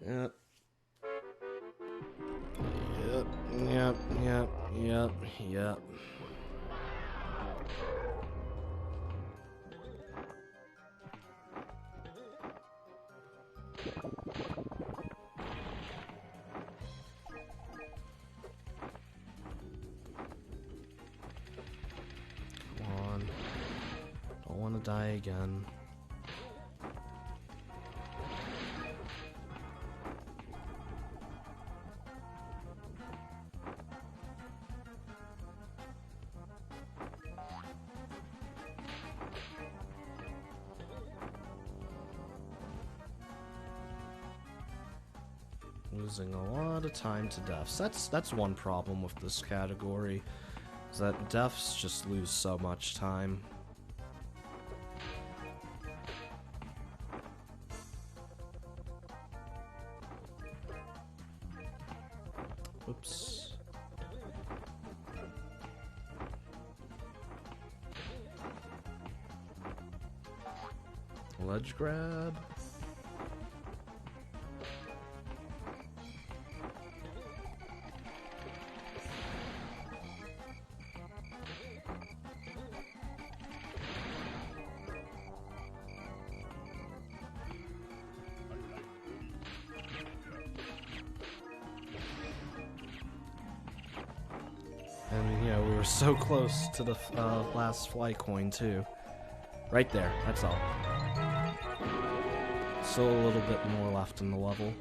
Yep. Yep. Don't want to die again. Losing a lot of time to deaths. That's one problem with this category, is that deaths just lose so much time. Whoops. Ledge grab. And, you know, we were so close to the last fly coin, too. Right there, that's all. Still a little bit more left in the level.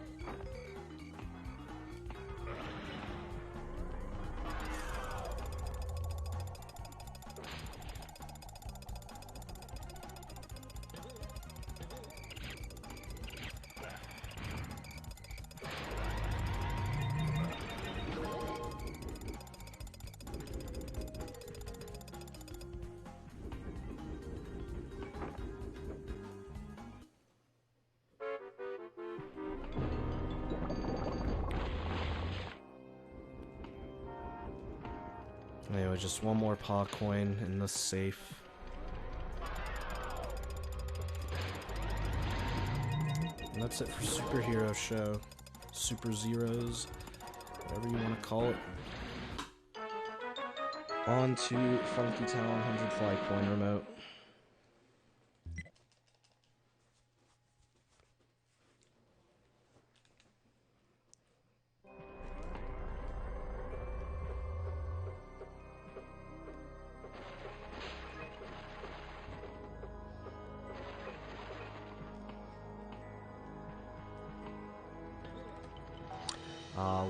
Anyway, just one more paw coin in the safe. And that's it for Superhero Show. Super Zeros, whatever you want to call it. On to Funky Town 100 fly coin remote.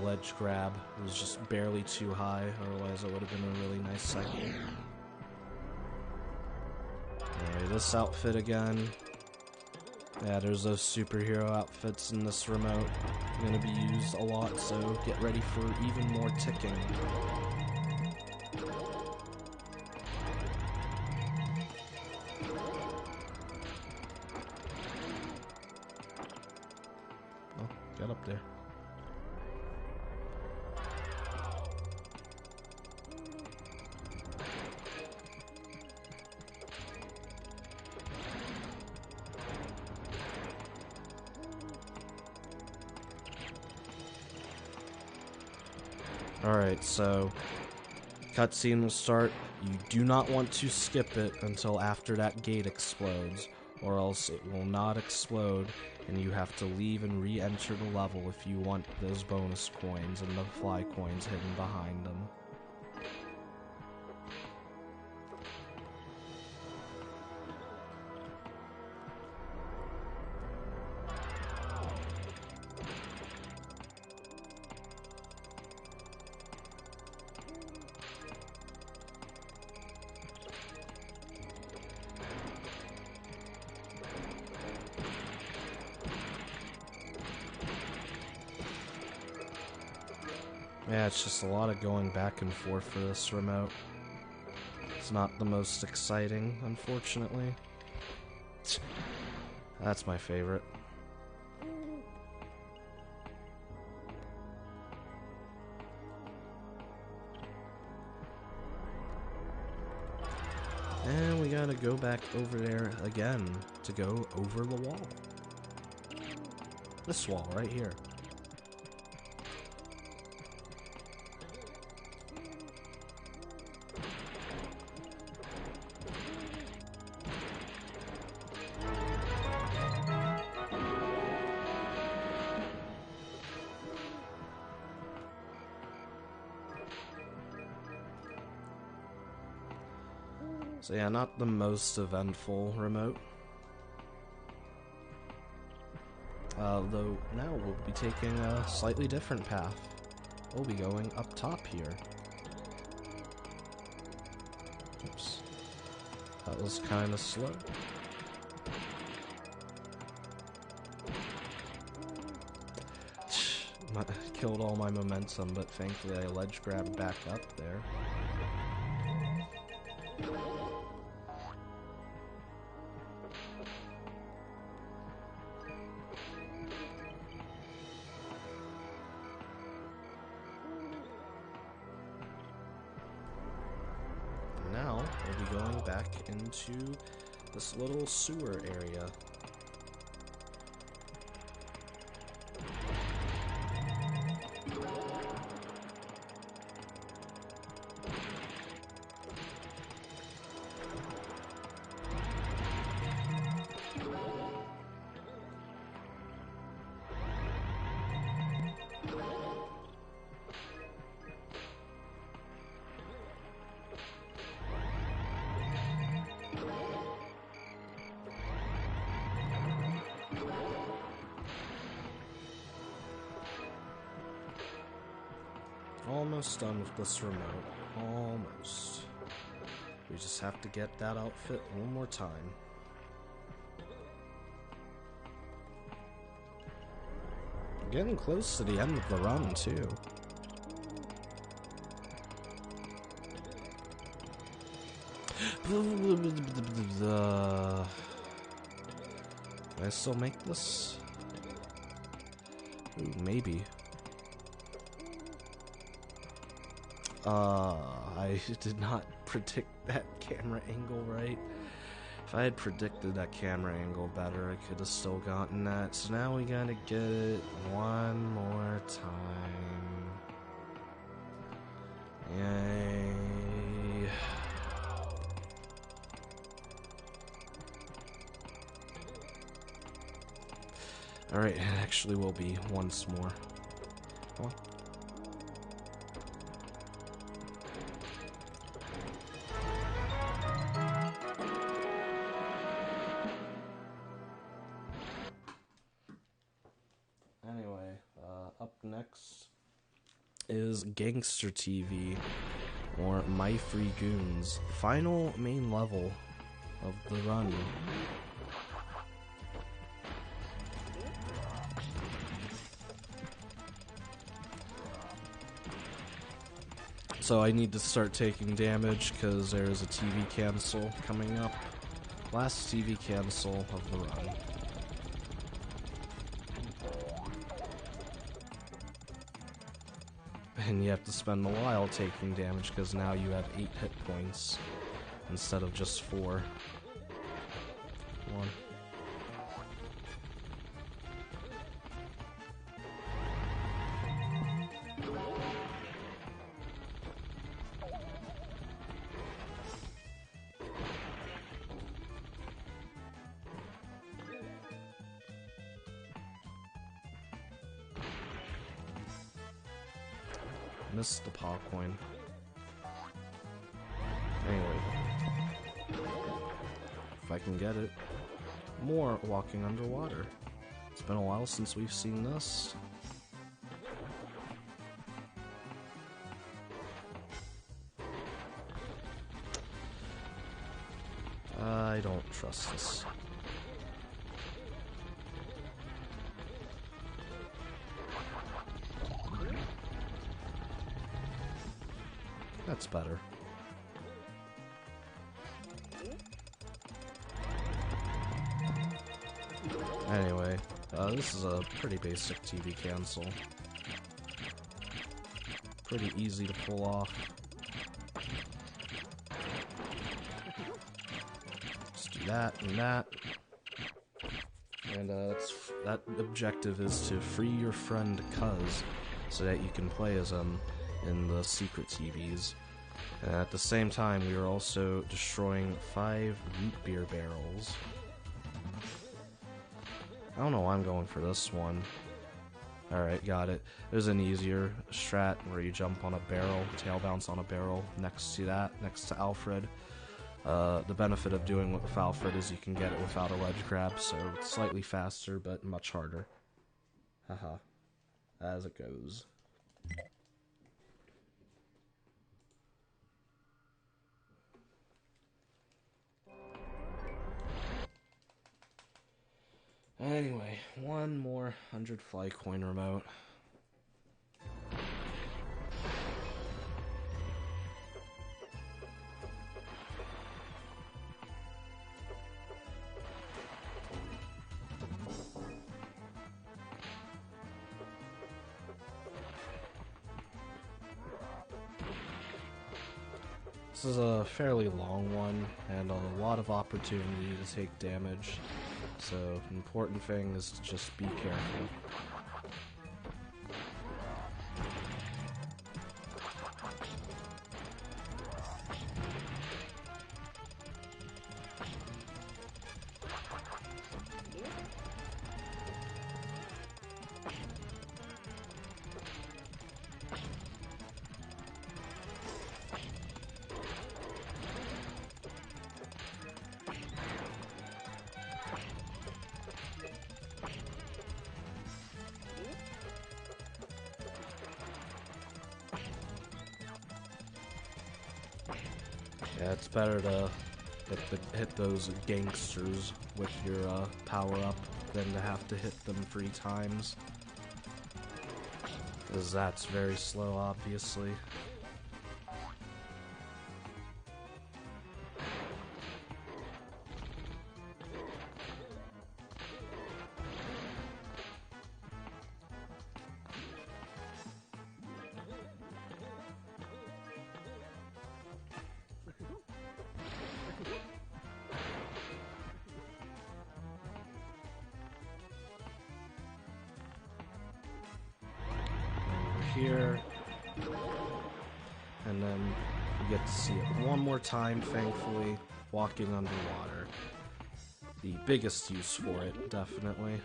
Ledge grab. It was just barely too high, otherwise it would have been a really nice second. Anyway, this outfit again. Yeah, there's those superhero outfits in this remote. Gonna be used a lot, so get ready for even more ticking. Oh, get up there. Alright, so cutscene will start. You do not want to skip it until after that gate explodes, or else it will not explode, and you have to leave and re-enter the level if you want those bonus coins and the fly coins hidden behind them. Yeah, it's just a lot of going back and forth for this remote. It's not the most exciting, unfortunately. That's my favorite. And we gotta go back over there again to go over the wall. This wall right here. So yeah, not the most eventful remote. Though now we'll be taking a slightly different path. We'll be going up top here. Oops. That was kind of slow. Killed all my momentum, but thankfully I ledge grabbed back up there. back into this little sewer area. Almost done with this remote. Almost. We just have to get that outfit one more time. We're getting close to the end of the run, too. Can I still make this? Ooh, maybe. I did not predict that camera angle right. If I had predicted that camera angle better, I could have still gotten that. So now we gotta get it one more time. Yay. Alright, it actually will be once more. Come on. Up next is Gangster TV, or My Free Goons, final main level of the run. So I need to start taking damage because there's a TV cancel coming up. Last TV cancel of the run. And you have to spend a while taking damage because now you have 8 hit points instead of just 4. 1. Missed the paw coin. Anyway. If I can get it. More walking underwater. It's been a while since we've seen this. I don't trust this. That's better. Anyway, this is a pretty basic TV cancel. Pretty easy to pull off. Just do that and that. And that objective is to free your friend Cuz, so that you can play as him in the secret TVs. And at the same time, we are also destroying 5 root beer barrels. I don't know why I'm going for this one. Alright, got it. There's an easier strat where you jump on a barrel, tail bounce on a barrel next to that, next to Alfred. The benefit of doing it with Alfred is you can get it without a ledge grab, so it's slightly faster, but much harder. Haha. As it goes. Anyway, one more 100 fly coin remote. This is a fairly long one, and a lot of opportunity to take damage, so an important thing is to just be careful. Yeah, it's better to hit those gangsters with your power-up than to have to hit them 3 times. Because that's very slow, obviously. Here, and then you get to see it one more time, thankfully, walking underwater. The biggest use for it, definitely.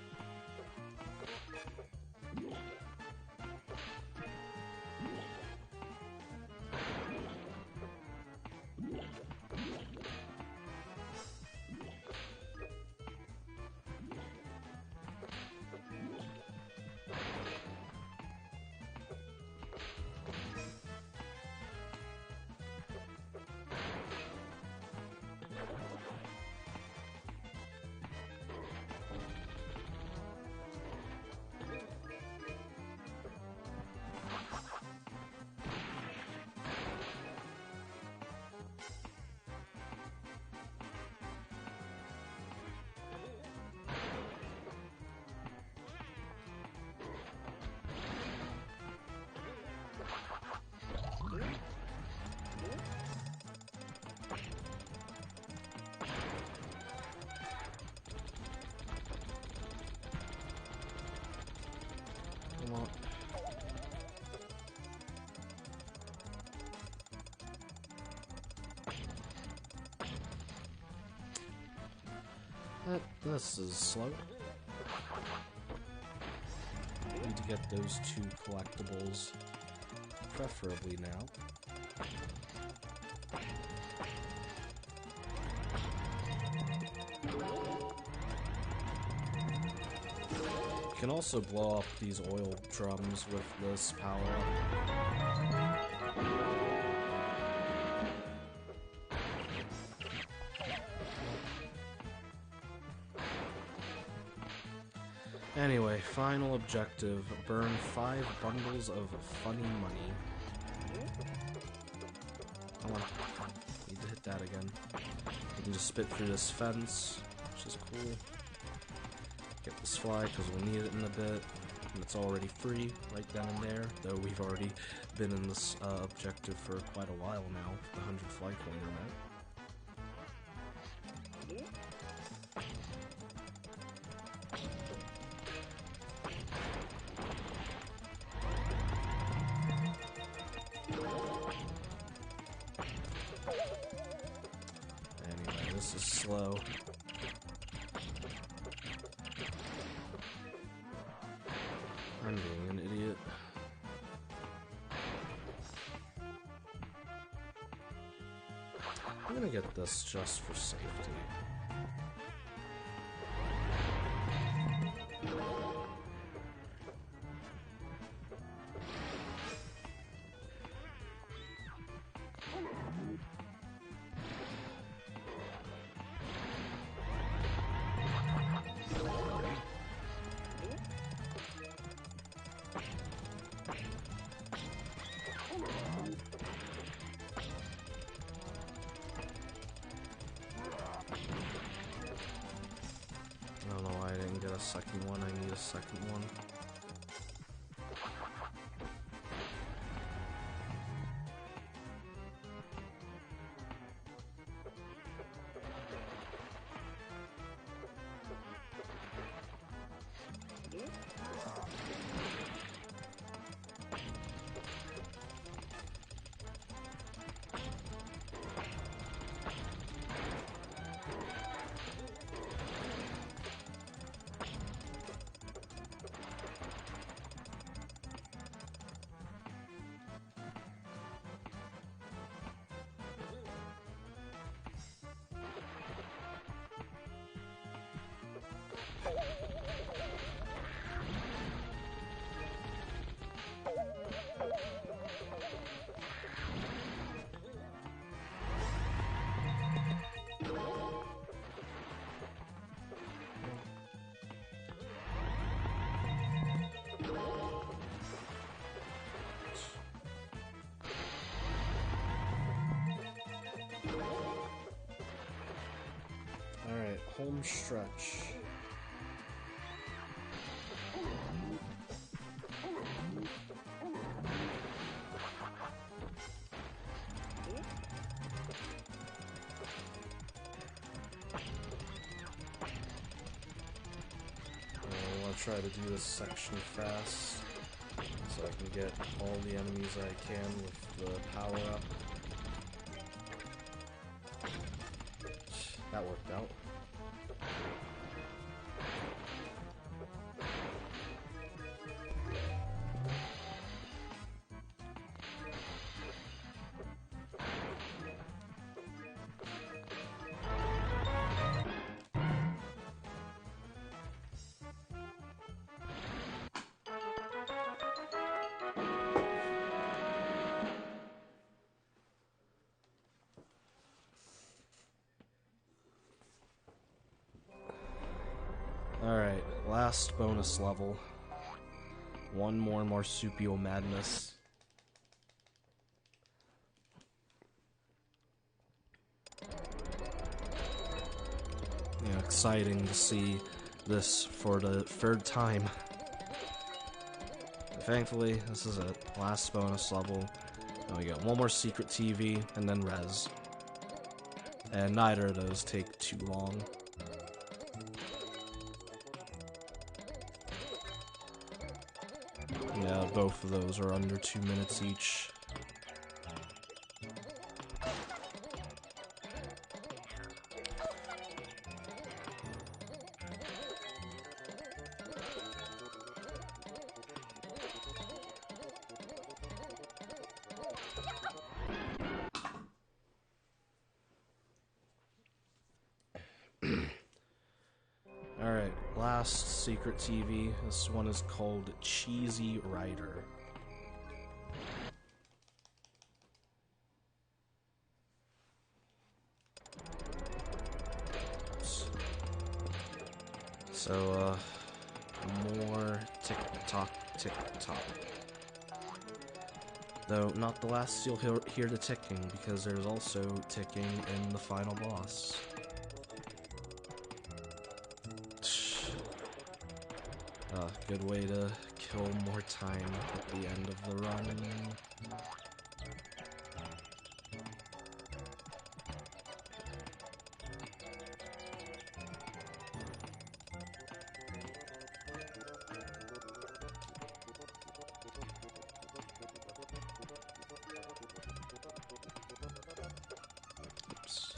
Come on. This is slow. Need to get those 2 collectibles, preferably now. You can also blow up these oil drums with this power-up. Anyway, final objective, burn 5 bundles of funny money. Come on, need to hit that again. We can just spit through this fence, which is cool. Get this fly, because we'll need it in a bit. And it's already free, right then and there, though we've already been in this objective for quite a while now, the 100 fly coin amount. Anyway, this is slow. I'm being an idiot. I'm gonna get this just for safety. I don't know why I didn't get a second one. I need a second one. home stretch. I'll try to do this section fast so I can get all the enemies I can with the power up. That worked out. Alright, last bonus level. One more marsupial madness. Yeah, exciting to see this for the third time. Thankfully, this is it. Last bonus level. Then we get one more secret TV, and then res. And neither of those take too long. Yeah, both of those are under 2 minutes each. Alright, last secret TV. This one is called Cheesy Rider. So, more tick-tock, tick-tock. Though, not the last you'll hear the ticking, because there's also ticking in the final boss. Good way to kill more time at the end of the run. Oops.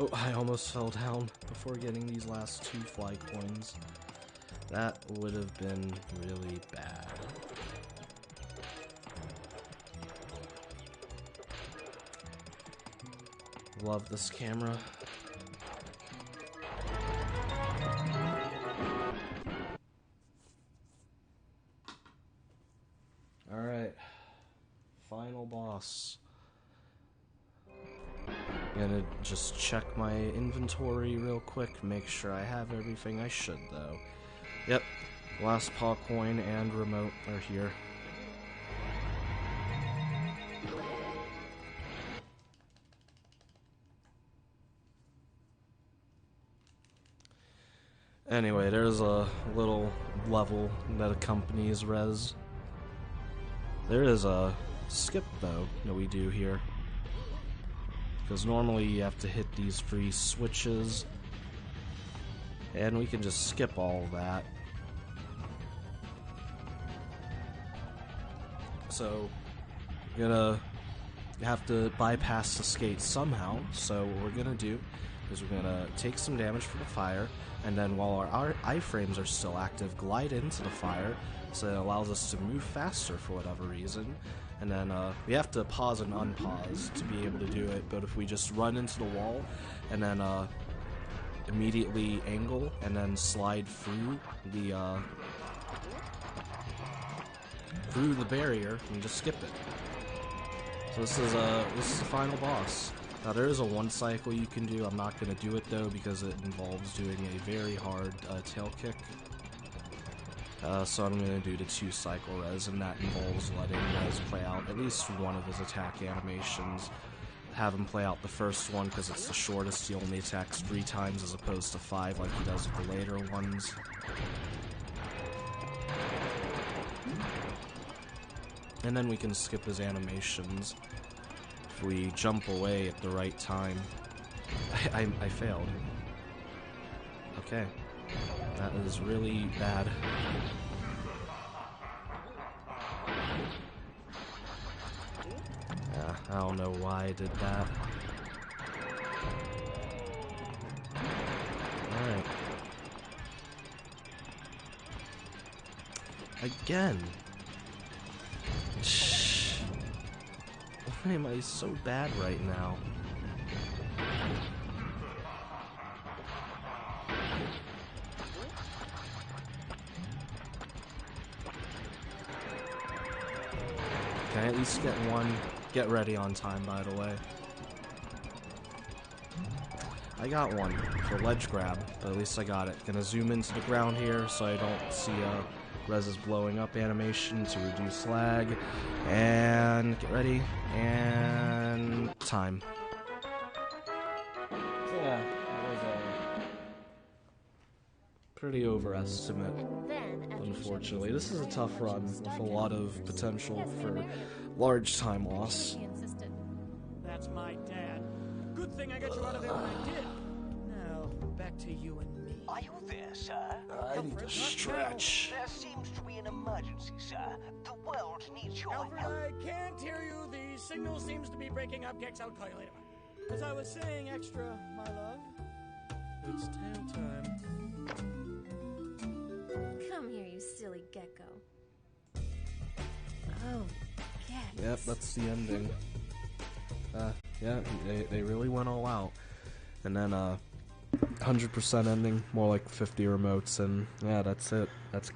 Oh, I almost fell down before getting these last 2 fly coins. That would have been really bad. Love this camera. Alright. Final boss. Gonna just check my inventory real quick, make sure I have everything I should, though. Yep, last paw coin and remote are here. Anyway, there's a little level that accompanies res. There is a skip, though, that we do here. Because normally you have to hit these 3 switches, and we can just skip all of that. So, we're gonna have to bypass the skate somehow, so what we're gonna do is we're gonna take some damage from the fire, and then while our iframes are still active, glide into the fire, so it allows us to move faster for whatever reason. And then we have to pause and unpause to be able to do it, but if we just run into the wall and then immediately angle and then slide through the barrier and just skip it. So this is the final boss. Now there is a 1 cycle you can do. I'm not going to do it though because it involves doing a very hard tail kick. So I'm going to do the 2 cycle res, and that involves letting Rez play out at least one of his attack animations. Have him play out the first one because it's the shortest. He only attacks 3 times as opposed to 5 like he does with the later ones. And then we can skip his animations if we jump away at the right time. I failed. Okay. That is really bad. Yeah, I don't know why I did that. Alright. Again! Shh. Why am I so bad right now? Can I at least get one? Get ready on time, by the way. I got one for ledge grab, but at least I got it. Gonna zoom into the ground here so I don't see Rez's blowing up animation to reduce lag. And get ready. And time. Yeah, that was a pretty overestimate. Unfortunately, this is a tough run with a lot of potential for large time loss. That's my dad. Good thing I got you out of there when I did. Now, back to you and me. Are you there, sir? I need to stretch. There seems to be an emergency, sir. The world needs your Alfred, help. I can't hear you. The signal seems to be breaking up. Gex, I'll call you later. As I was saying, extra, my love. It's tail time. Come here, you silly gecko. Oh, Gex. Yep, that's the ending. Yeah, they really went all out. And then 100% ending, more like 50 remotes, and yeah, that's it. That's